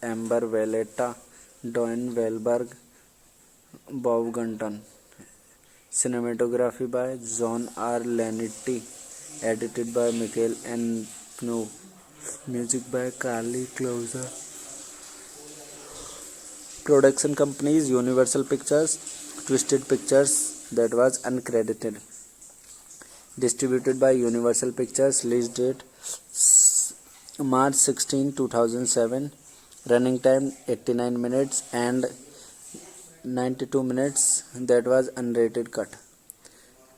Amber Valletta, Don Wahlberg, Bob Gunton. Cinematography by John R. Lanetti, edited by Michael N. Knu. Music by Carly Closer. Production companies Universal Pictures, Twisted Pictures, that was uncredited. Distributed by Universal Pictures. Release date March 16, 2007. Running time 89 minutes and 92 minutes. That was unrated cut.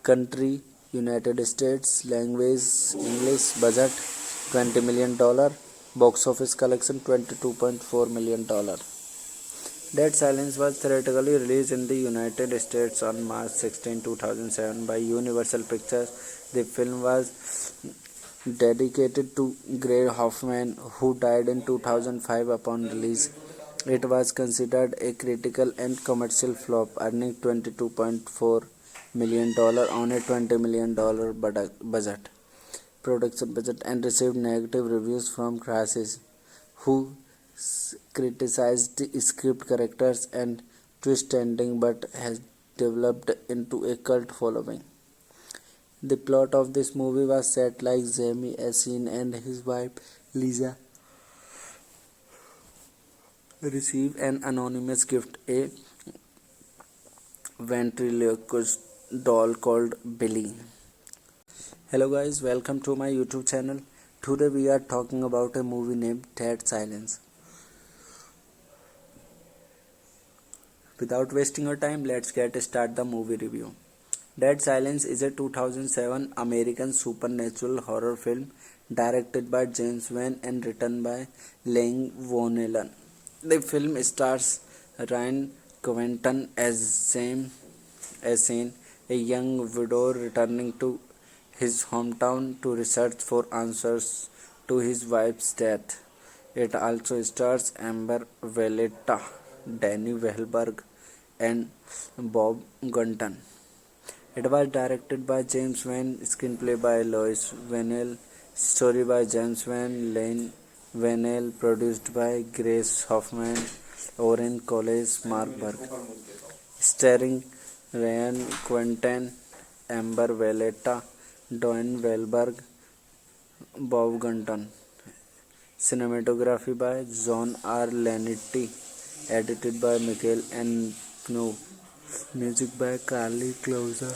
Country United States. Language English. Budget $20 million. Box office collection $22.4 million. Dead Silence was theatrically released in the United States on March 16, 2007 by Universal Pictures. The film was dedicated to Gray Hoffman, who died in 2005 upon release. It was considered a critical and commercial flop, earning $22.4 million on a $20 million budget. Production budget, and received negative reviews from critics who criticized the script, characters and twist ending, but has developed into a cult following. The plot of this movie was set like Jamie Assin and his wife Lisa receive an anonymous gift, a ventriloquist doll called Billy. Hello guys, welcome to my YouTube channel. Today we are talking about a movie named Dead Silence. Without wasting your time, let's get start the movie review. Dead Silence is a 2007 American supernatural horror film directed by James Wan and written by Lang Vonnelan. The film stars Ryan Quentin as Sam Assin, a young widow returning to his hometown to research for answers to his wife's death. It also stars Amber Valletta, Danny Wahlberg, and Bob Gunton. It was directed by James Wan, screenplay by Lois Vennell, story by James Wan, Lane Vennell, produced by Grace Hoffman, Oren Collis, Mark Burke, starring Ryan Quentin, Amber Valletta, Don Wahlberg, Bob Gunton. Cinematography by John R. Lanetti, edited by Michael N. Knu. Music by Carly Closer.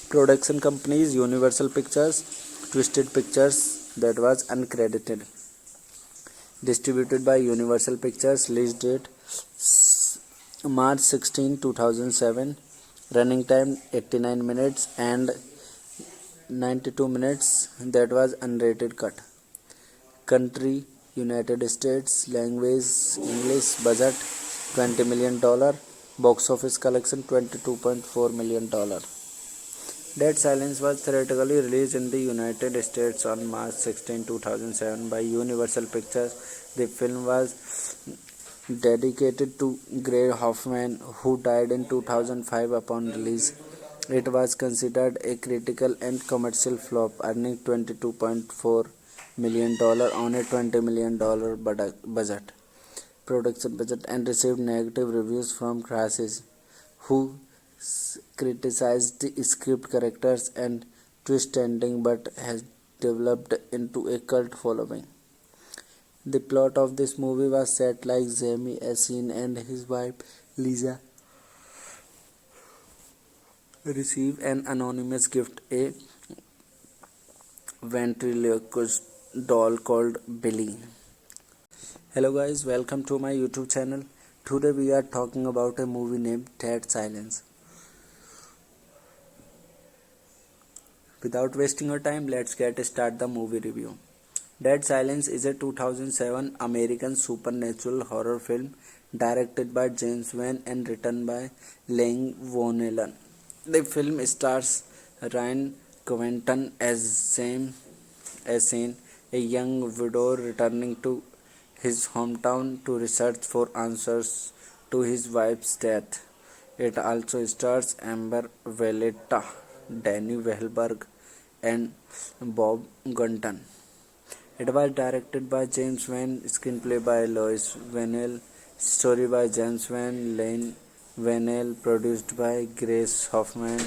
Production companies Universal Pictures, Twisted Pictures, that was uncredited. Distributed by Universal Pictures. Release date March 16, 2007. Running time 89 minutes and 92 minutes. That was unrated cut. Country United States. Language English. Budget $20 million. Box office collection $22.4 million. Dead Silence was theatrically released in the United States on March 16, 2007 by Universal Pictures. The film was dedicated to Gray Hoffman, who died in 2005 upon release. It was considered a critical and commercial flop, earning $22.4 million on a $20 million budget. Production budget and received negative reviews from critics who criticized the script characters and twist ending but has developed into a cult following. The plot of this movie was set like Jamie Assin and his wife Lisa receive an anonymous gift, a ventriloquist doll called Billy. Hello guys, welcome to my YouTube channel. Today we are talking about a movie named Dead Silence. Without wasting your time, let's start the movie review. Dead Silence is a 2007 American supernatural horror film directed by James Wan and written by Lang Vonnelan. The film stars Ryan Quentin as Sam Assin, a young widow returning to his hometown to research for answers to his wife's death. It also stars Amber Valletta, Danny Wahlberg, and Bob Gunton. It was directed by James Wan, screenplay by Lois Vennell, story by James Wan, Lane Vennell, produced by Grace Hoffman,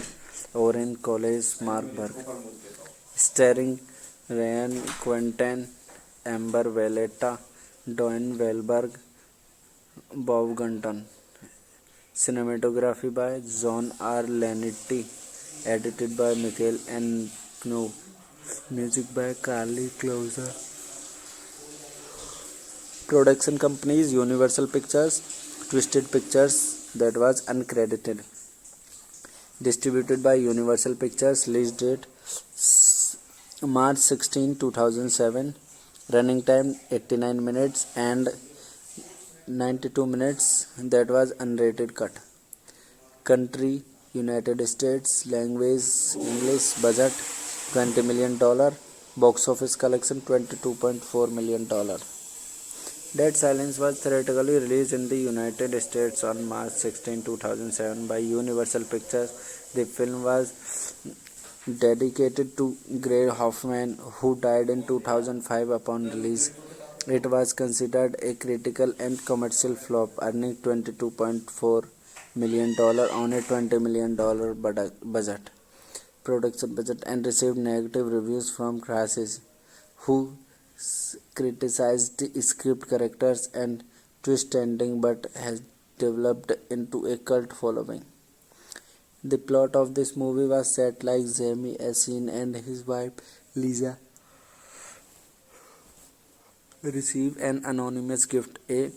Oren Collis, Mark Burke, starring Ryan Quentin, Amber Valletta, Don Wahlberg, Bob Gunton. Cinematography by John R. Lanetti, edited by Michael N. Knopf. Music by Carly Closer. Production companies Universal Pictures, Twisted Pictures, that was uncredited. Distributed by Universal Pictures. Release date March 16, 2007. Running time 89 minutes and 92 minutes, that was unrated cut. Country United States. Language English. Budget $20 million. Box office collection $22.4 million. Dead Silence was theatrically released in the United States on March 16, 2007 by Universal Pictures. The film was dedicated to Grace Hoffman, who died in 2005 upon release. It was considered a critical and commercial flop, earning $22.4 million on a $20 million budget. Production budget and received negative reviews from critics who criticized the script characters and twist ending but has developed into a cult following. The plot of this movie was set like Jamie Assin and his wife Lisa receive an anonymous gift, a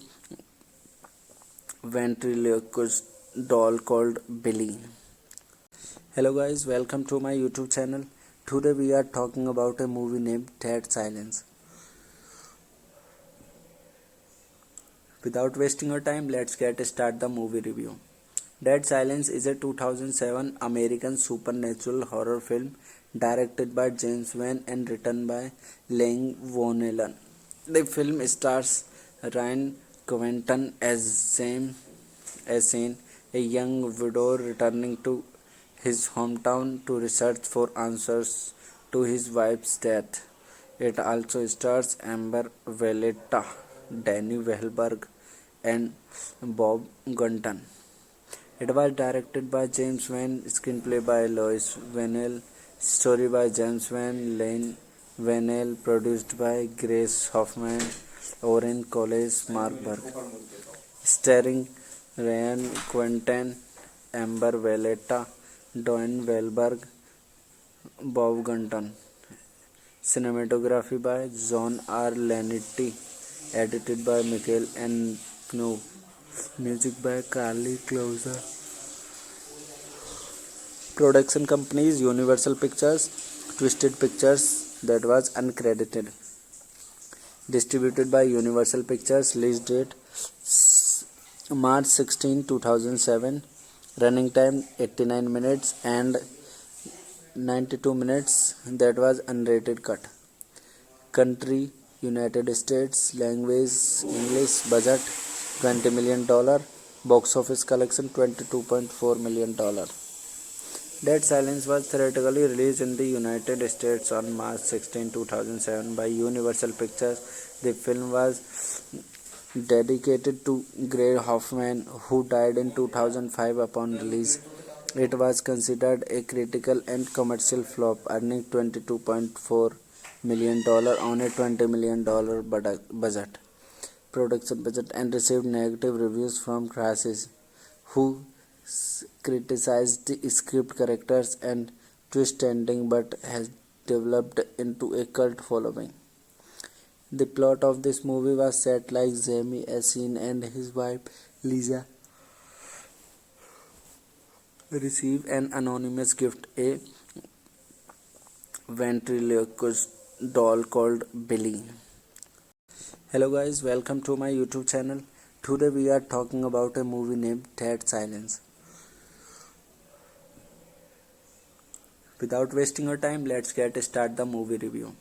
ventriloquist doll called Billy. Hello guys, welcome to my YouTube channel. Today we are talking about a movie named Dead Silence. Without wasting your time, let's start the movie review. Dead Silence is a 2007 American supernatural horror film directed by James Wan and written by Lang Vonnelan. The film stars Ryan Quentin as Sam Assin, a young widow returning to his hometown to research for answers to his wife's death. It also stars Amber Valletta, Danny Wahlberg, and Bob Gunton. It was directed by James Wan, screenplay by Lois Vennell, story by James Wan, Lane Vennell, produced by Grace Hoffman, Oren Collis, Mark Burke, starring Ryan Quentin, Amber Valletta, Don Wahlberg, Bob Gunton. Cinematography by John R. Lanetti, edited by Michael N. Knopf. Music by Carly Closer. Production companies Universal Pictures, Twisted Pictures, that was uncredited. Distributed by Universal Pictures. Release date March 16, 2007. Running time 89 minutes and 92 minutes, that was unrated cut. Country United States. Language English. Budget $20 million. Box office collection $22.4 million. Dead Silence was theatrically released in the United States on March 16, 2007 by Universal Pictures. The film was dedicated to Gray Hoffman, who died in 2005 upon release. It was considered a critical and commercial flop, earning $22.4 million on a $20 million production budget, and received negative reviews from critics, who criticized the script characters and twist ending, but has developed into a cult following. The plot of this movie was set like Jamie Assin and his wife Lisa receive an anonymous gift, a ventriloquist doll called Billy. Hello guys, welcome to my YouTube channel. Today we are talking about a movie named Dead Silence. Without wasting your time, let's get start the movie review.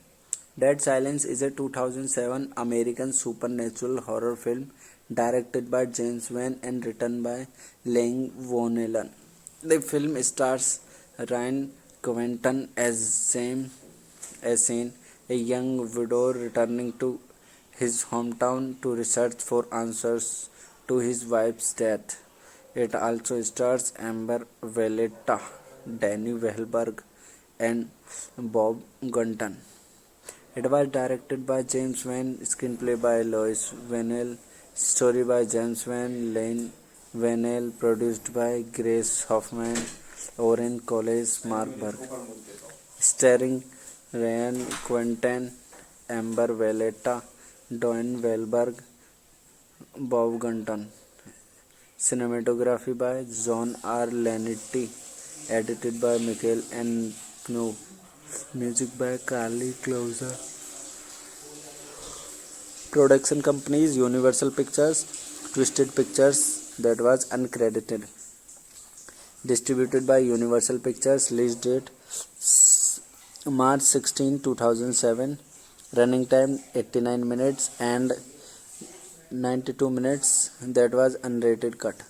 Dead Silence is a 2007 American supernatural horror film directed by James Wan and written by Lang Vonnelan. The film stars Ryan Quentin as James Assin, a young widow returning to his hometown to research for answers to his wife's death. It also stars Amber Valletta, Danny Wahlberg, and Bob Gunton. It was directed by James Wan, screenplay by Lois Vennell, story by James Wan, Lane Vennell, produced by Grace Hoffman, Oren Collis, Mark Burke, starring Ryan Quentin, Amber Valletta, Don Wahlberg, Bob Gunton. Cinematography by John R. Lanetti, edited by Michael N. Knu. Music by Carly Closer. Production companies Universal Pictures, Twisted Pictures, that was uncredited. Distributed by Universal Pictures. Release date March 16, 2007. Running time 89 minutes and 92 minutes. That was unrated cut.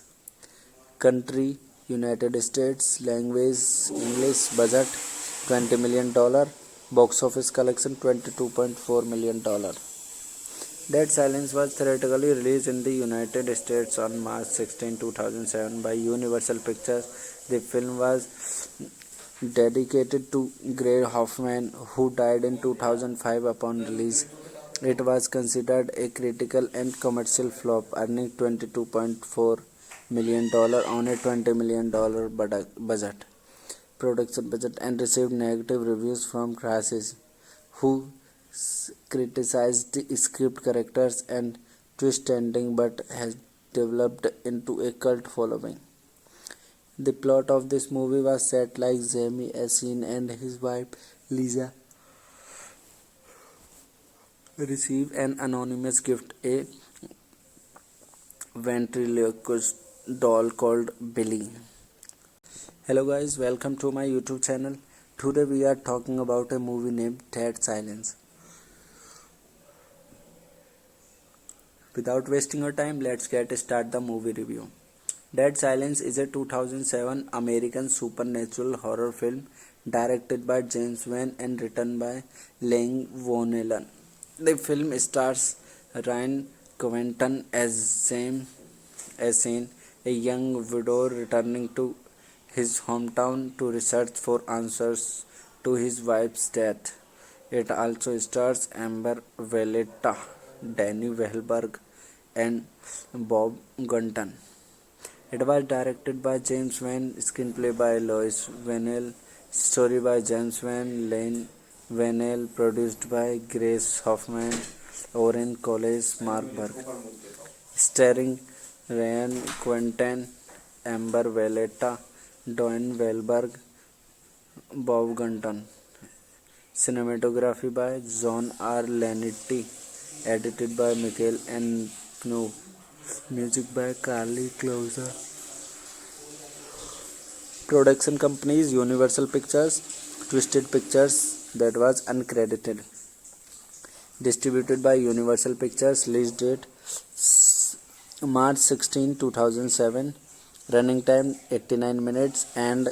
Country United States. Language English. Budget $20 million. Box office collection $22.4 million. Dead Silence was theatrically released in the United States on March 16, 2007 by Universal Pictures. The film was dedicated to Gray Hoffman, who died in 2005 upon release. It was considered a critical and commercial flop, earning $22.4 million on a $20 million budget production budget, and received negative reviews from critics, who criticized the script characters and twist ending, but has developed into a cult following. The plot of this movie was set like Jamie Assin and his wife Lisa receive an anonymous gift, a ventriloquist doll called Billy. Hello guys, welcome to my YouTube channel. Today we are talking about a movie named Dead Silence. Without wasting your time, let's get start the movie review. Dead Silence is a 2007 American supernatural horror film directed by James Wan and written by Lang Vonnelan. The film stars Ryan Quentin as James Assin, a young widow returning to his hometown to research for answers to his wife's death. It also stars Amber Valletta, Danny Wahlberg, and Bob Gunton. It was directed by James Wan, screenplay by Lois Vennell, story by James Wan, Lane Vennell, produced by Grace Hoffman, Oren Collis, Mark Burke, starring Ryan Quentin, Amber Valletta, Don Wahlberg, Bob Gunton. Cinematography by John R. Lanetti, edited by Michael N. Knu. Music by Carly Closer. Production companies Universal Pictures, Twisted Pictures, that was uncredited. Distributed by Universal Pictures. Release date March 16, 2007. Running time 89 minutes and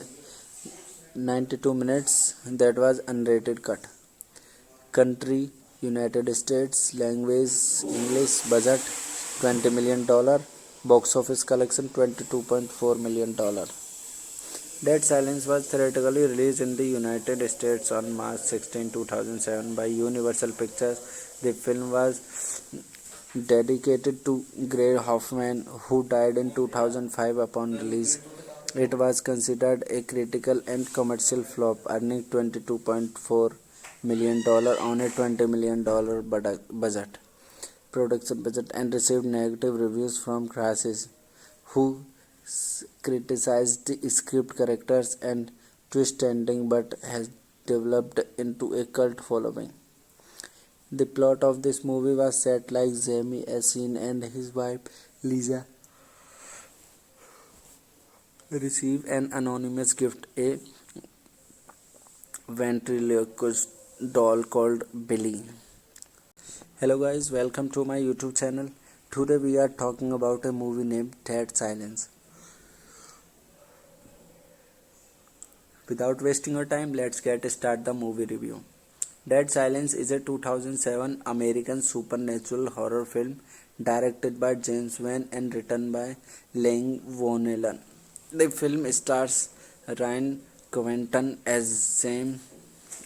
92 minutes. That was unrated cut. Country United States. Language English. Budget $20 million. Box office collection $22.4 million. Dead Silence was theatrically released in the United States on March 16, 2007 by Universal Pictures. The film was dedicated to Gray Hoffman, who died in 2005 upon release. It was considered a critical and commercial flop, earning $22.4 million on a $20 million production budget, and received negative reviews from critics, who criticized the script, characters, and twist ending, but has developed into a cult following. The plot of this movie was set like Jamie Assin and his wife Lisa receive an anonymous gift, a ventriloquist doll called Billy. Hello guys, welcome to my YouTube channel. Today we are talking about a movie named Dead Silence. Without wasting your time, let's start the movie review. Dead Silence is a 2007 American supernatural horror film directed by James Wan and written by Lang Vonnelan. The film stars Ryan Quentin as James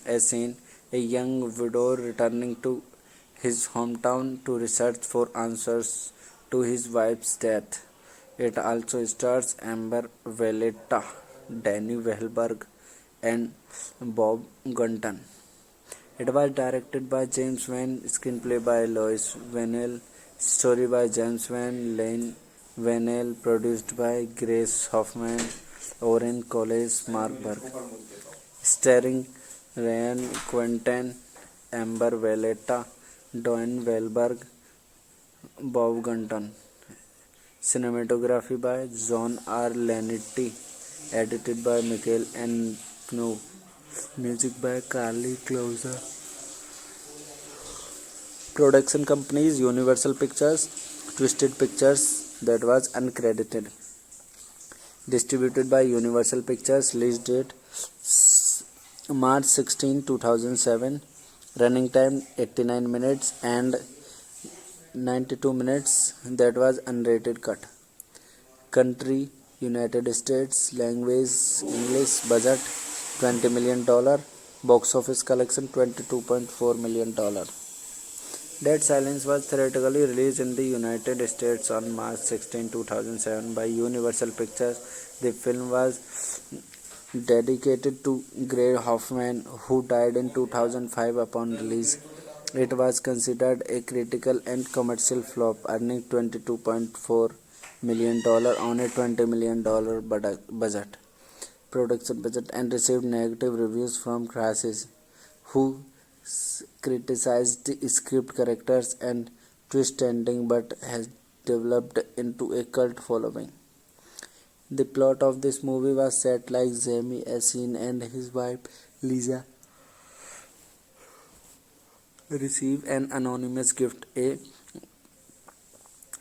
Assin, a young widow returning to his hometown to research for answers to his wife's death. It also stars Amber Valletta, Danny Wahlberg, and Bob Gunton. It was directed by James Wan, screenplay by Lois Vennell, story by James Wan, Lane Vennell, produced by Grace Hoffman, Oren Collis, Mark Burke, starring Ryan Quentin, Amber Valletta, Don Wahlberg, Bob Gunton. Cinematography by John R. Lanetti, edited by Michael N. Knu. Music by Carly Closer. Production companies Universal Pictures, Twisted Pictures, that was uncredited. Distributed by Universal Pictures. Release date March 16, 2007. Running time 89 minutes and 92 minutes. That was unrated cut. Country United States. Language English. Budget $20 million. Box office collection $22.4 million. Dead Silence was theatrically released in the United States on March 16, 2007 by Universal Pictures. The film was dedicated to Gray Hoffman, who died in 2005 upon release. It was considered a critical and commercial flop, earning $22.4 million on a $20 million production budget, and received negative reviews from critics, who criticized the script, characters, and twist ending, but has developed into a cult following. The plot of this movie was set like Jamie Assin and his wife Lisa receive an anonymous gift, a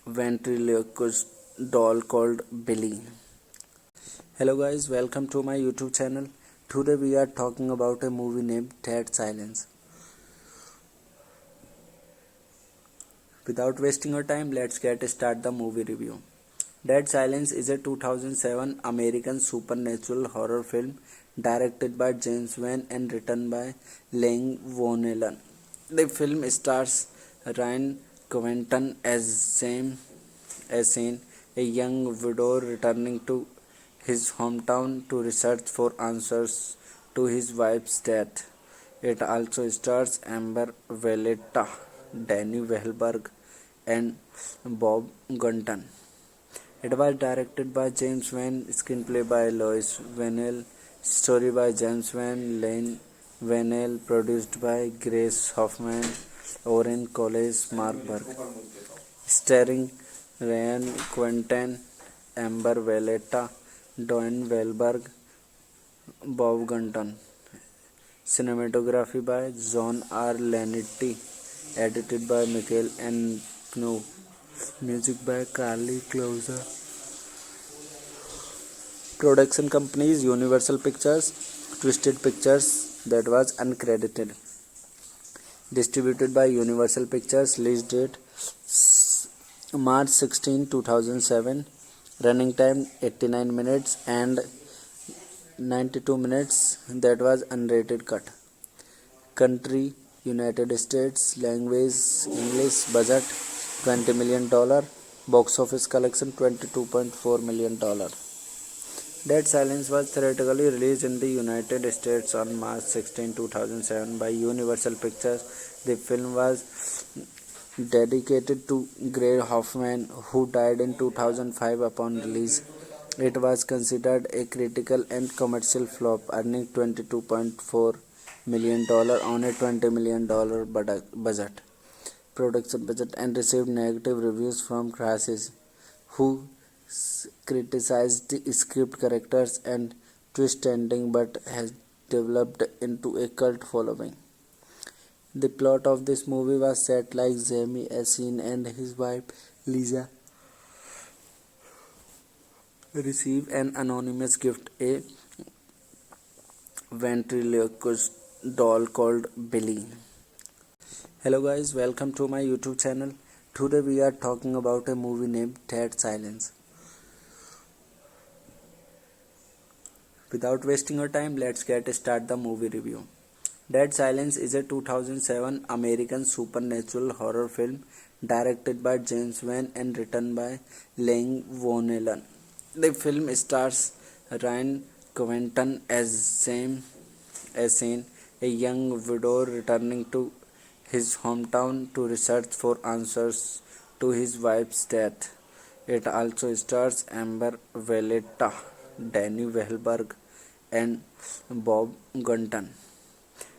ventriloquist doll called Billy. Hello guys, welcome to my YouTube channel. Today we are talking about a movie named Dead Silence. Without wasting your time, let's start the movie review. Dead Silence is a 2007 American supernatural horror film directed by James Wan and written by Lang Vonnelan. The film stars Ryan Quentin as James Assin, a young widow returning to his hometown to research for answers to his wife's death. It also stars Amber Valletta, Danny Wahlberg, and Bob Gunton. It was directed by James Wan, screenplay by Lois Vennell, story by James Wan, Lane Vennell, produced by Grace Hoffman, Oren Collis, Mark Burke, starring Ryan Quentin, Amber Valletta, Don Wahlberg, Bob Gunton. Cinematography by John R. Lanetti, edited by Michael N. Knu. Music by Carly Closer. Production companies Universal Pictures, Twisted Pictures, that was uncredited. Distributed by Universal Pictures. Release date March 16, 2007. Running time 89 minutes and 92 minutes. That was unrated cut. Country United States. Language English. Budget $20 million. Box office collection $22.4 million. Dead Silence was theatrically released in the United States on March 16, 2007 by Universal Pictures. The film was dedicated to Gray Hoffman, who died in 2005 upon release. It was considered a critical and commercial flop, earning $22.4 million on a $20 million production budget, and received negative reviews from critics, who criticized the script, characters, and twist ending, but has developed into a cult following. The plot of this movie was set like Jamie Assin and his wife Lisa receive an anonymous gift, a ventriloquist doll called Billy. Hello guys, welcome to my YouTube channel. Today we are talking about a movie named Dead Silence. Without wasting your time, let's start the movie review. Dead Silence is a 2007 American supernatural horror film directed by James Wan and written by Lang Vonnelan. The film stars Ryan Quentin as James Assin, a young widow returning to his hometown to research for answers to his wife's death. It also stars Amber Valletta, Danny Wahlberg, and Bob Gunton.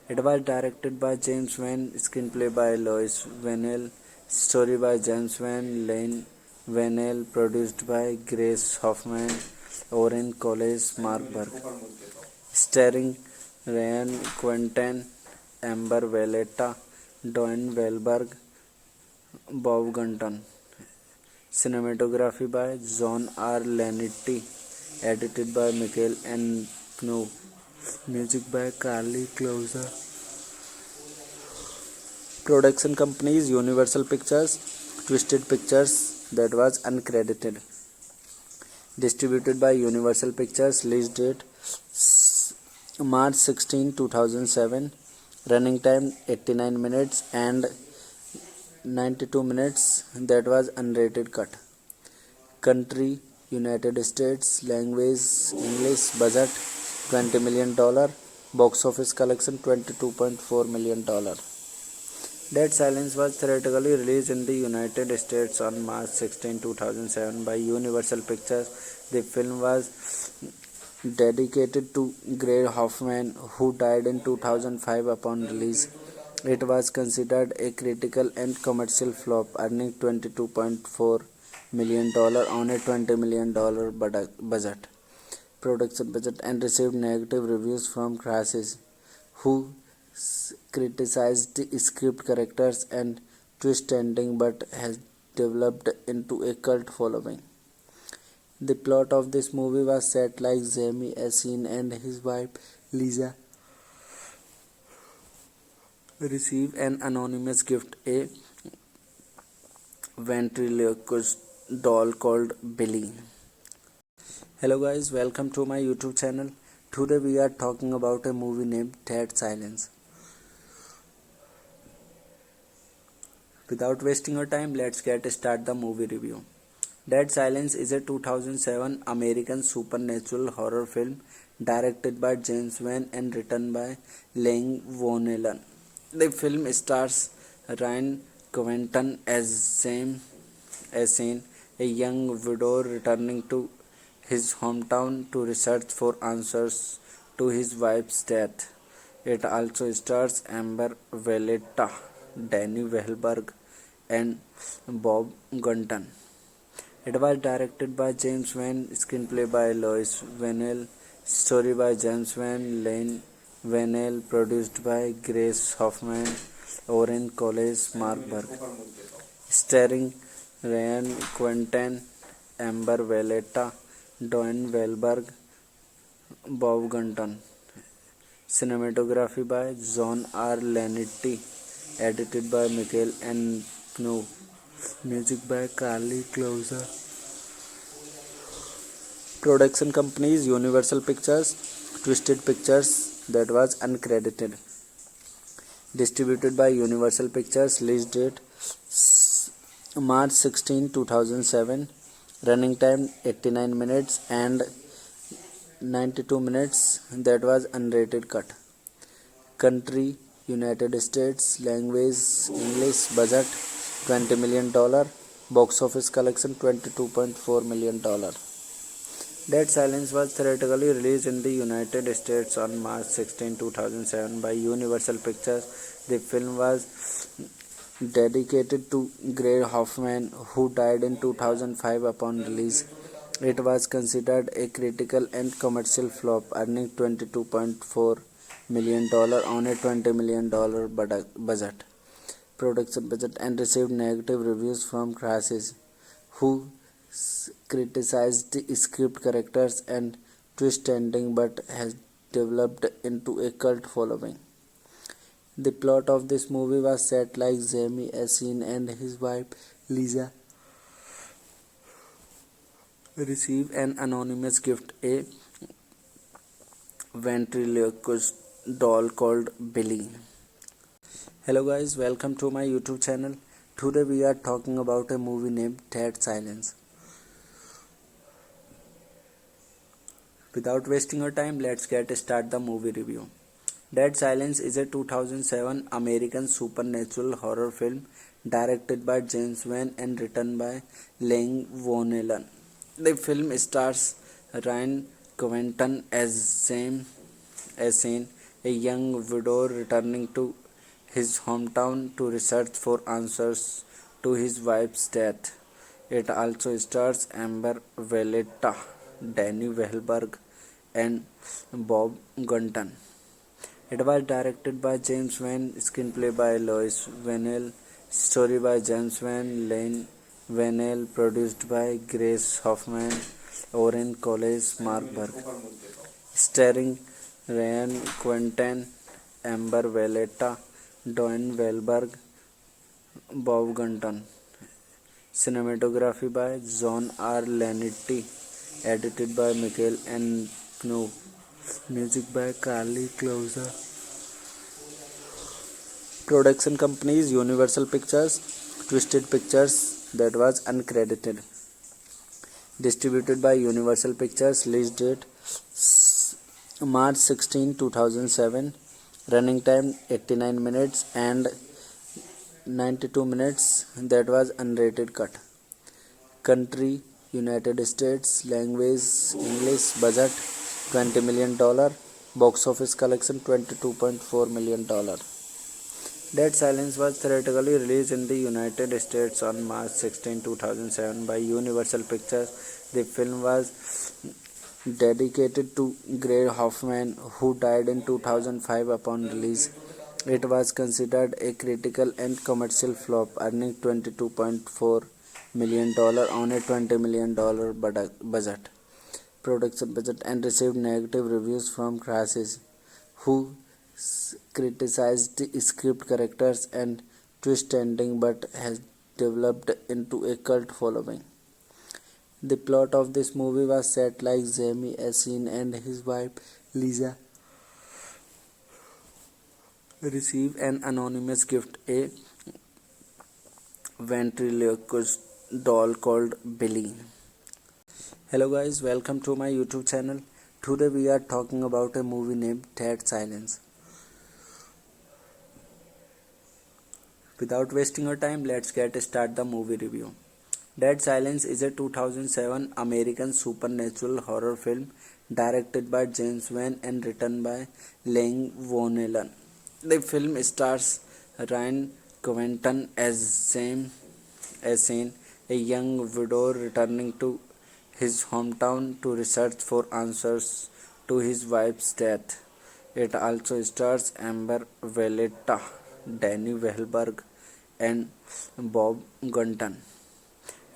It was directed by James Wan, screenplay by Lois Vennell, story by James Wan, Lane Vennell, produced by Grace Hoffman, Oren Collis, Mark Burke, starring Ryan Quentin, Amber Valletta, Don Wahlberg, Bob Gunton. Cinematography by John R. Lanetti, edited by Michael N. Knopf. Music by Carly Closer. Production companies Universal Pictures. Twisted Pictures, that was uncredited. Distributed by Universal Pictures. Release date March 16, 2007. Running time 89 minutes and 92 minutes. That was unrated cut. Country United States. Language English. Budget $20 million. Box office collection $22.4 million. Dead Silence was theatrically released in the United States on March 16, 2007 by Universal Pictures. The film was dedicated to Gray Hoffman, who died in 2005 upon release. It was considered a critical and commercial flop, earning $22.4 million on a $20 million production budget, and received negative reviews from critics, who criticized the script, characters, and twist ending, but has developed into a cult following. The plot of this movie was set like Jamie Assin and his wife Lisa receive an anonymous gift, a ventriloquist doll called Billy. Hello guys, welcome to my YouTube channel. Today we are talking about a movie named Dead Silence. Without wasting your time, let's start the movie review. Dead Silence is a 2007 American supernatural horror film directed by James Wan and written by Lang Vonnelan. The film stars Ryan Quentin as James Assin, a young widow returning to his hometown to research for answers to his wife's death. It also stars Amber Valletta, Danny Wahlberg, and Bob Gunton. It was directed by James Wan, screenplay by Lois Vennell, story by James Wan, Lane Vennell, produced by Grace Hoffman, Oren Collis, Mark Burke, starring Ryan Quentin, Amber Valletta, Don Wahlberg, Bob Gunton. Cinematography by John R. Lanetti. Edited by Michael N. Kno. Music by Carly Closer. Production companies Universal Pictures, Twisted Pictures, that was uncredited. Distributed by Universal Pictures. Release date March 16, 2007. Running time 89 minutes and 92 minutes, that was unrated cut. Country United States. Language English. Budget $20 million. Box office collection $22.4 million. Dead Silence was theatrically released in the United States on March 16, 2007 by Universal Pictures. The film was dedicated to Gray Hoffman, who died in 2005 upon release. It was considered a critical and commercial flop, earning $22.4 million on a $20 million budget. Production budget, and received negative reviews from critics, who criticized the script, characters, and twist ending, but has developed into a cult following. The plot of this movie was set like Jamie Assin and his wife Lisa receive an anonymous gift, a ventriloquist doll called Billy. Hello guys, welcome to my YouTube channel. Today we are talking about a movie named Dead Silence. Without wasting your time, let's start the movie review. Dead Silence is a 2007 American supernatural horror film directed by James Wan and written by Lang Vonnelan. The film stars Ryan Quentin as James Assin, a young widow returning to his hometown to research for answers to his wife's death. It also stars Amber Valletta, Danny Wahlberg, and Bob Gunton. It was directed by James Wan, screenplay by Lois Vennell, story by James Wan, Lane Vennell, produced by Grace Hoffman, Oren College, Mark Burke, starring Ryan Quentin, Amber Valletta, Don Wahlberg, Bob Gunton. Cinematography by John R. Lanetti. Edited by Michael N. Kno. Music by Carly Closer. Production companies Universal Pictures, Twisted Pictures, that was uncredited. Distributed by Universal Pictures. Release date March 16, 2007. Running time 89 minutes and 92 minutes, that was unrated cut. Country United States. Language English. Budget $20 million. Box office collection $22.4 million. Dead Silence was theatrically released in the United States on March 16, 2007 by Universal Pictures. The film was dedicated to Gray Hoffman, who died in 2005 upon release. It was considered a critical and commercial flop, earning $22.4 million on a $20 million budget. Production budget, and received negative reviews from critics, who criticized the script, characters, and twist ending, but has developed into a cult following. The plot of this movie was set like Jamie Assin and his wife Lisa receive an anonymous gift, a ventriloquist doll called Billy. Hello guys, welcome to my YouTube channel. Today we are talking about a movie named Dead Silence. Without wasting your time, let's start the movie review. Dead Silence is a 2007 American supernatural horror film directed by James Wan and written by Lang Vonnelan. The film stars Ryan Quentin as James Assin, a young widow returning to his hometown to research for answers to his wife's death. It also stars Amber Valletta, Danny Wahlberg, and Bob Gunton.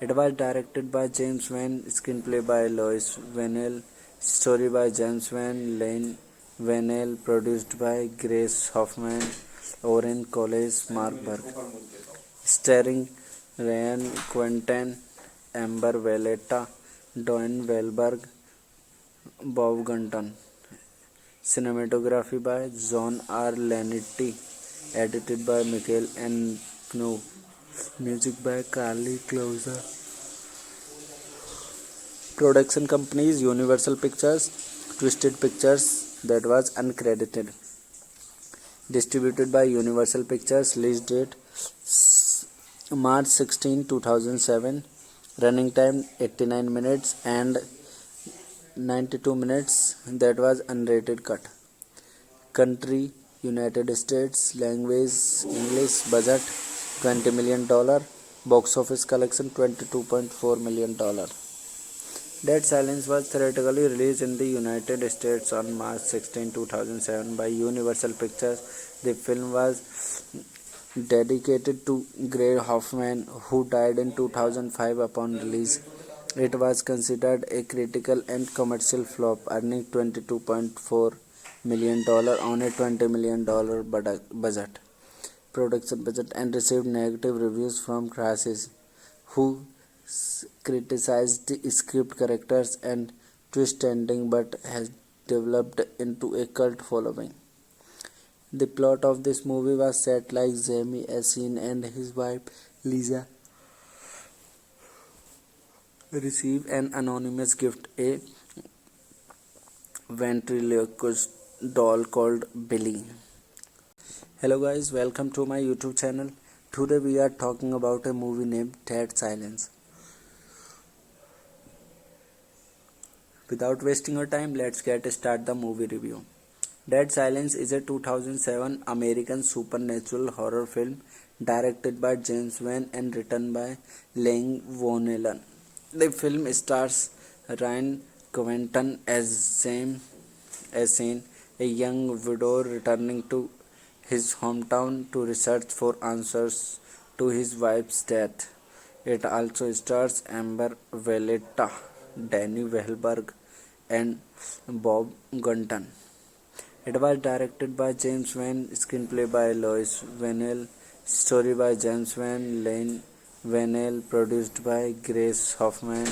It was directed by James Wan, screenplay by Lois Vennell, story by James Wan, Lane Vanel, produced by Grace Hoffman, Oren Collis, Mark Burke. Starring Ryan Quentin, Amber Valletta, Don Wahlberg, Bob Gunton. Cinematography by John R. Lanetti. Edited by Michael N. Knu. Music by Carly Closer. Production companies Universal Pictures, Twisted Pictures, that was uncredited. Distributed by Universal Pictures. Release date March 16, 2007. Running time 89 minutes and 92 minutes, that was unrated cut. Country United States. Language English. Budget $20 million. Box office collection $22.4 million. Dead Silence was theatrically released in the United States on March 16, 2007 by Universal Pictures. The film was dedicated to Grace Hoffman, who died in 2005 upon release. It was considered a critical and commercial flop, earning $22.4 million on a $20 million budget. Production budget, and received negative reviews from critics, who criticized the script, characters, and twist ending, but has developed into a cult following. The plot of this movie was set like Jamie Assin and his wife Lisa receive an anonymous gift, a ventriloquist doll called Billy. Hello guys, welcome to my YouTube channel. Today we are talking about a movie named Dead Silence. Without wasting your time, let's start the movie review. Dead Silence is a 2007 American supernatural horror film directed by James Wan and written by Lang Vonnelan. The film stars Ryan Quentin as James Assin, a young widow returning to his hometown to research for answers to his wife's death. It also stars Amber Valletta, Danny Wahlberg, and Bob Gunton. It was directed by James Wan, screenplay by Lois Vanel, story by James Wan, Lane Vanel, produced by Grace Hoffman,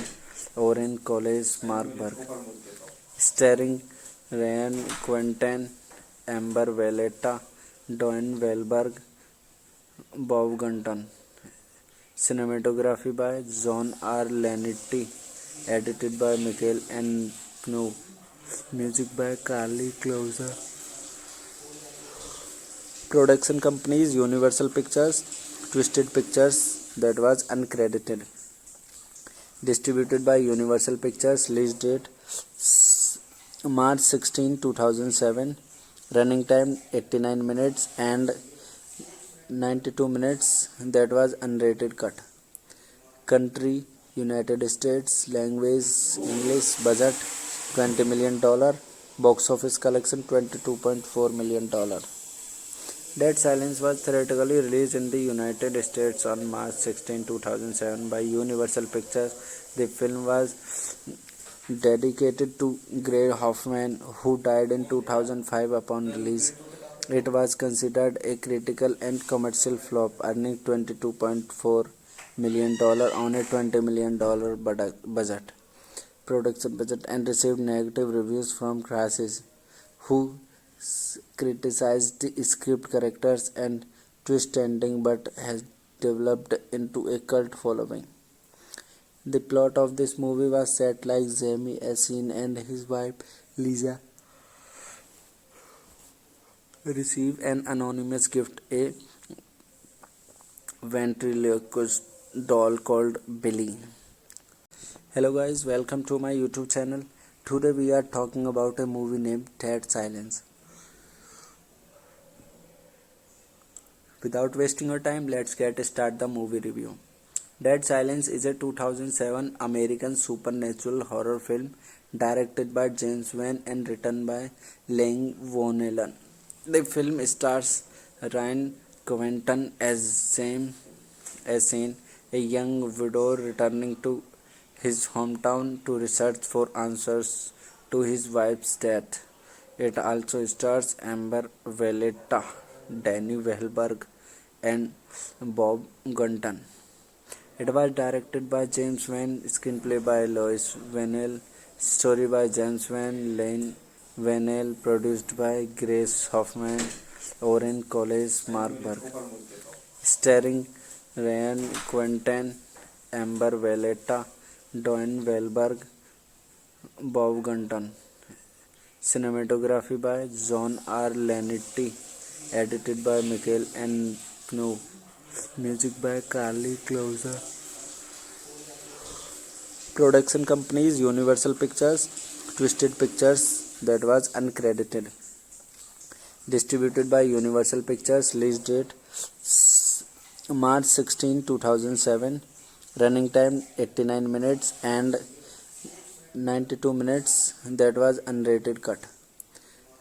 Oren Collis, Mark Burke. Starring Ryan Quentin, Amber Valletta, Don Wahlberg, Bob Gunton. Cinematography by John R. Lanetti. Edited by Michael N. Knu. Music by Carly Closer. Production companies Universal Pictures, Twisted Pictures, that was uncredited. Distributed by Universal Pictures. Release date March 16, 2007. Running time 89 minutes and 92 minutes, that was unrated cut. Country United States. Language English. Budget $20 million. Box office collection $22.4 million. Dead Silence was theatrically released in the United States on March 16, 2007 by Universal Pictures. The film was dedicated to Grace Hoffman, who died in 2005 upon release. It was considered a critical and commercial flop, earning $22.4 million on a $20 million budget. Production budget, and received negative reviews from critics, who criticized the script, characters, and twist ending, but has developed into a cult following. The plot of this movie was set like Jamie Assin and his wife Lisa receive an anonymous gift, a ventriloquist doll called Billy. Hello guys, welcome to my YouTube channel. Today we are talking about a movie named Dead Silence. Without wasting your time, let's start the movie review. Dead Silence is a 2007 American supernatural horror film directed by James Wan and written by Lang Vonnelan. The film stars Ryan Quentin as James Assin, a young widow returning to his hometown to research for answers to his wife's death. It also stars Amber Valletta, Danny Wahlberg, and Bob Gunton. It was directed by James Wan, screenplay by Lois Vanell, story by James Wan, Lane Vanell, produced by Grace Hoffman, Oren Collis, Mark Burke, starring Ryan Quentin, Amber Valletta, Don Wahlberg, Bob Gunton. Cinematography by John R. Lanetti, edited by Michael N. Knu. Music by Carly Closer. Production companies Universal Pictures, Twisted Pictures, that was uncredited. Distributed by Universal Pictures. Release date March 16, 2007. Running time 89 minutes and 92 minutes, that was unrated cut.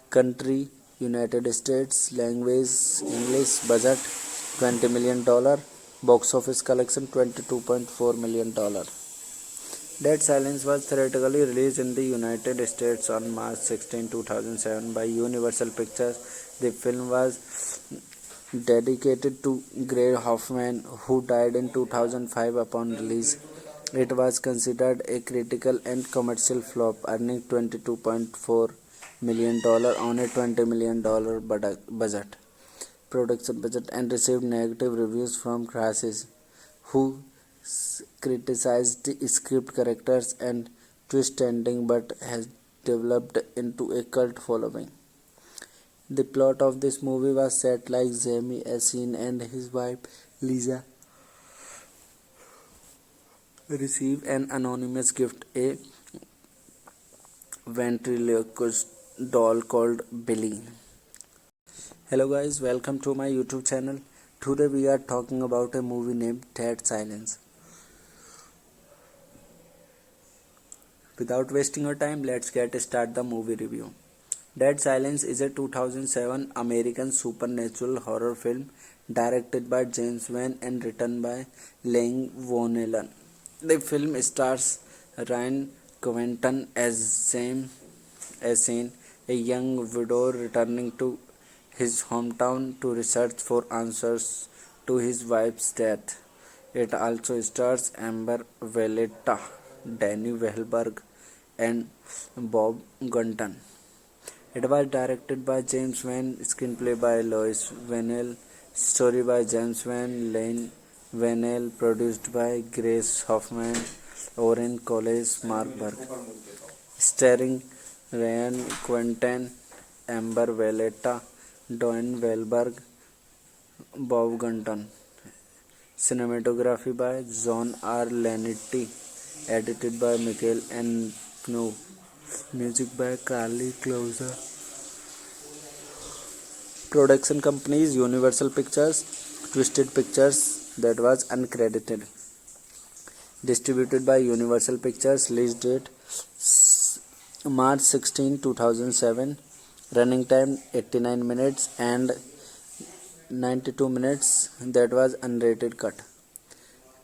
Country United States. Language English. Budget $20 million. Box office collection $22.4 million. Dead Silence was theatrically released in the United States on March 16, 2007 by Universal Pictures. The film was dedicated to Grace Hoffman, who died in 2005 upon release. It was considered a critical and commercial flop, earning $22.4 million on a $20 million budget. Production budget, and received negative reviews from critics, who criticized the script, characters, and twist ending, but has developed into a cult following. The plot of this movie was set like Jamie Assin and his wife Lisa receive an anonymous gift, a ventriloquist doll called Billy. Hello guys, welcome to my YouTube channel. Today we are talking about a movie named Dead Silence. Without wasting your time, let's get start the movie review. Dead Silence is a 2007 American supernatural horror film directed by James Wan and written by Lang Vonnelan. The film stars Ryan Quentin as James Assin, a young widow returning to his hometown to research for answers to his wife's death. It also stars Amber Valletta, Danny Wahlberg, and Bob Gunton. It was directed by James Wan, screenplay by Lois Vanell, story by James Wan, Lane Vanell, produced by Grace Hoffman, Oren Collis, Mark Burke, starring Ryan Quentin, Amber Valletta, Don Wahlberg, Bob Gunton. Cinematography by John R. Lanetti, edited by Michael N. Knu. Music by Carly Closer. Production companies Universal Pictures, Twisted Pictures, that was uncredited. Distributed by Universal Pictures. Release date March 16, 2007. Running time 89 minutes and 92 minutes, that was unrated cut.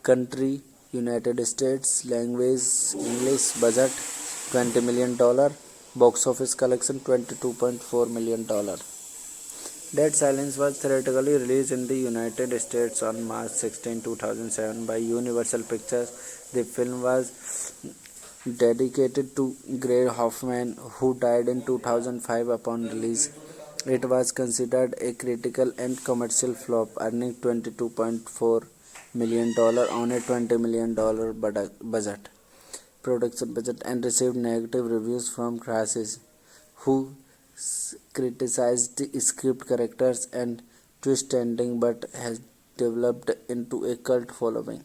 Country United States. Language English. Budget $20 million. Box office collection $22.4 million. Dead Silence was theatrically released in the United States on March 16, 2007 by Universal Pictures. The film was dedicated to Grace Hoffman, who died in 2005 upon release. It was considered a critical and commercial flop, earning $22.4 million on a $20 million budget. Production budget, and received negative reviews from critics, who criticized the script, characters, and twist ending, but has developed into a cult following.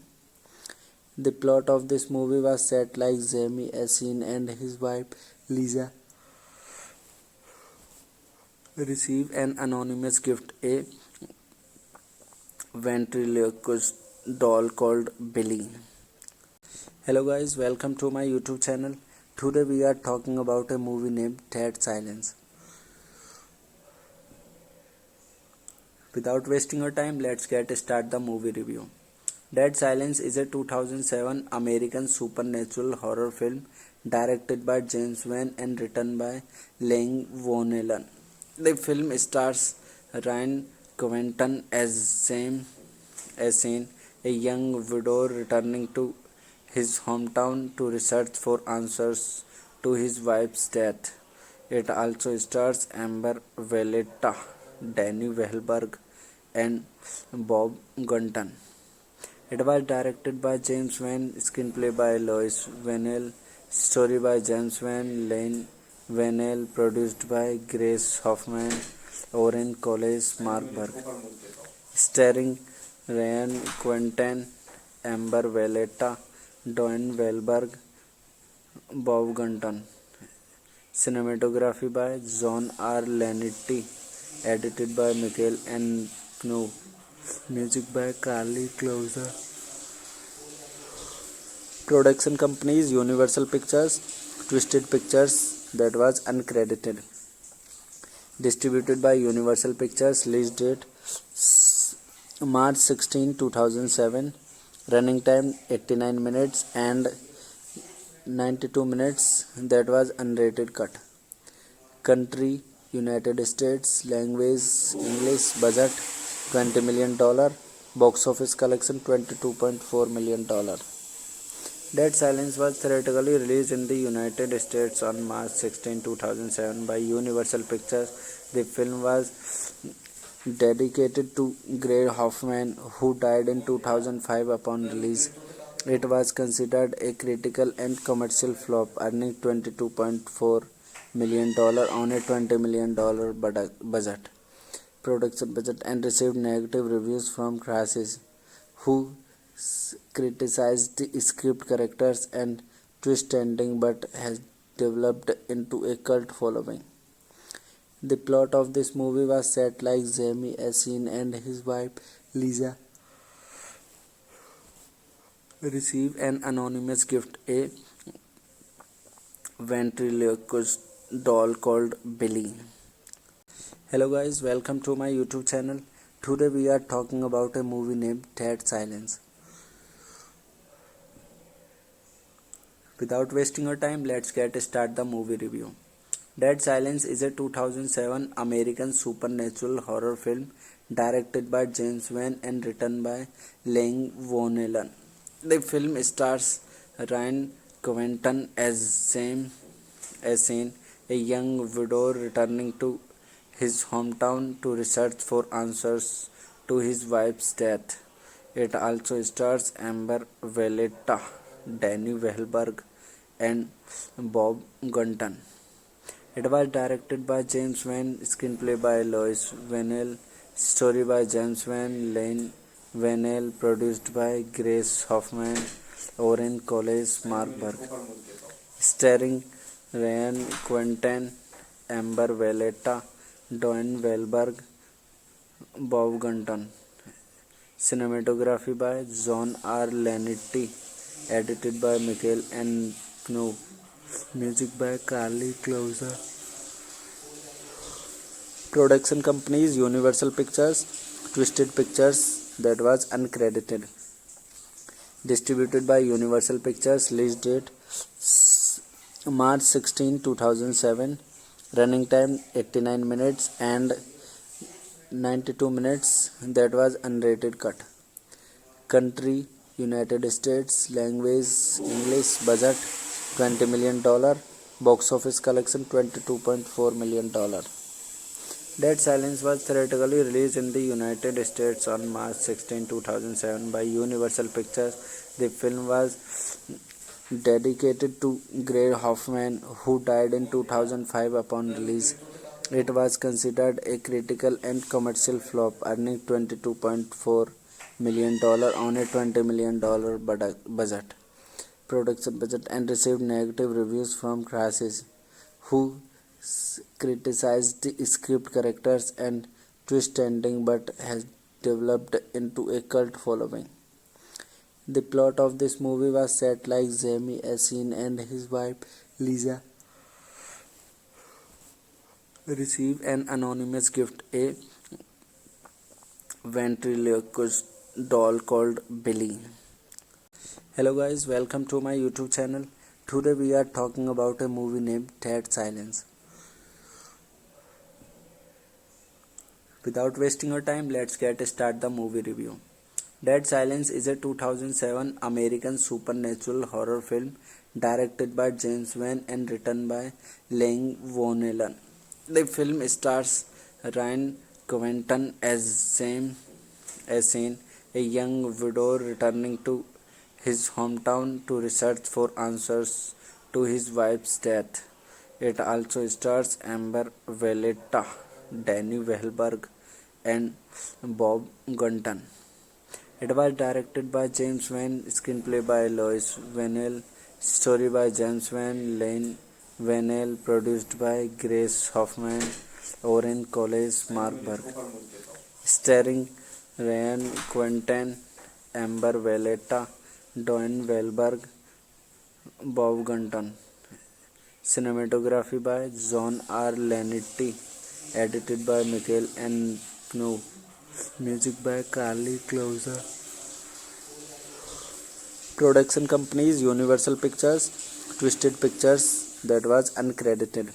The plot of this movie was set like Jamie Assin and his wife Lisa receive an anonymous gift, a ventriloquist doll called Billy. Hello guys, welcome to my YouTube channel. Today we are talking about a movie named Dead Silence. Without wasting your time, let's get start the movie review. Dead Silence is a 2007 American supernatural horror film directed by James Wan and written by Lang Vonellen. The film stars Ryan Quentin as Shane, a young widow returning to his hometown to research for answers to his wife's death. It also stars Amber Valletta, Danny Wahlberg, and Bob Gunton. It was directed by James Wan, screenplay by Lois Vennell, story by James Wan, Lane Vennell, produced by Grace Hoffman, Oren Collis, Mark Burke, starring Ryan Quentin, Amber Valletta, Don Wahlberg, Bob Gunton. Cinematography by John R. Lanetti, edited by Michael N. Knu. Music by Carly Closer. Production companies Universal Pictures, Twisted Pictures, that was uncredited. Distributed by Universal Pictures. Release date March 16, 2007. Running time 89 minutes and 92 minutes, that was unrated cut. Country United States. Language English. Budget $20 million. Box office collection $22.4 million. Dead Silence was theatrically released in the United States on March 16, 2007 by Universal Pictures. The film was dedicated to Grace Hoffman, who died in 2005 upon release. It was considered a critical and commercial flop, earning $22.4 million on a $20 million budget. Production budget, and received negative reviews from critics, who criticized the script, characters, and twist ending, but has developed into a cult following. The plot of this movie was set like Jamie Assin and his wife Lisa receive an anonymous gift, a ventriloquist doll called Billy. Hello guys, welcome to my YouTube channel. Today we are talking about a movie named Dead Silence. Without wasting your time, let's get start the movie review. Dead Silence is a 2007 American supernatural horror film directed by James Wan and written by Lang Vonellen. The film stars Ryan Quentin as Shane, a young widow returning to his hometown to research for answers to his wife's death. It also stars Amber Valletta, Danny Wahlberg, and Bob Gunton. It was directed by James Wan, screenplay by Lois Vennell, story by James Wan, Lane Vennell, produced by Grace Hoffman, Oren Collis, Mark Burke, starring Ryan Quentin, Amber Valletta, Don Wahlberg, Bob Gunton. Cinematography by John R. Lanetti, edited by Michael N. Knu. Music by Carly Closer. Production companies Universal Pictures, Twisted Pictures, that was uncredited. Distributed by Universal Pictures. Release date March 16, 2007. Running time 89 minutes and 92 minutes, that was unrated cut. Country United States. Language English. Budget $20 million. Box office collection $22.4 million. Dead Silence was theatrically released in the United States on March 16, 2007 by Universal Pictures. The film was dedicated to Grace Hoffman, who died in 2005 upon release. It was considered a critical and commercial flop, earning $22.4 million on a $20 million budget. Production budget, and received negative reviews from critics, who criticized the script, characters, and twist ending, but has developed into a cult following. The plot of this movie was set like Jamie Assin and his wife Lisa receive an anonymous gift, a ventriloquist doll called Billy. Hello guys, welcome to my YouTube channel. Today we are talking about a movie named Dead Silence. Without wasting your time, let's get start the movie review. Dead Silence is a 2007 American supernatural horror film directed by James Wan and written by Lang Vonnelan. The film stars Ryan Quentin as Shane, a young widow returning to his hometown to research for answers to his wife's death. It also stars Amber Valletta, Danny Wahlberg, and Bob Gunton. It was directed by James Wan, screenplay by Lois Vennell, story by James Wan, Lane Vennell, produced by Grace Hoffman, Oren Collis, Mark Burke, starring Ryan Quentin, Amber Valletta, Don Wahlberg, Bob Gunton. Cinematography by John R. Lanetti, edited by Michael N. Knu. Music by Carly Closer. Production companies Universal Pictures, Twisted Pictures, that was uncredited.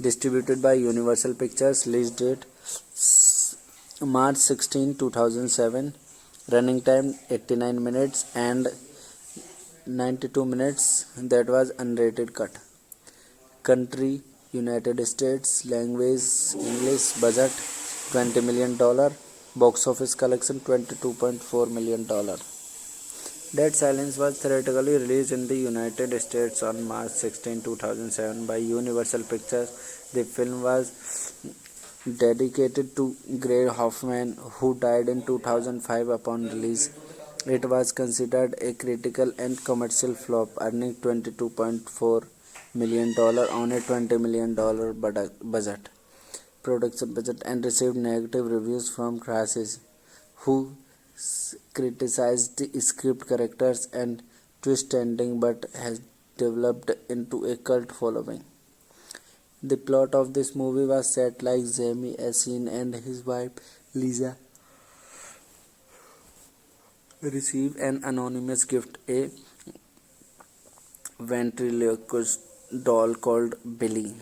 Distributed by Universal Pictures. Release date March 16, 2007. Running time 89 minutes and 92 minutes. That was unrated cut. Country United States. Language English. Budget $20 million. Box office collection $22.4 million. Dead Silence was theatrically released in the United States on March 16, 2007 by Universal Pictures. The film was dedicated to Grace Hoffman, who died in 2005 upon release. It was considered a critical and commercial flop, earning $22.4 million on a $20 million budget. Production budget, and received negative reviews from critics, who criticized the script, characters, and twist ending, but has developed into a cult following. The plot of this movie was set like Jamie Assin and his wife Lisa receive an anonymous gift, a ventriloquist doll called Billy.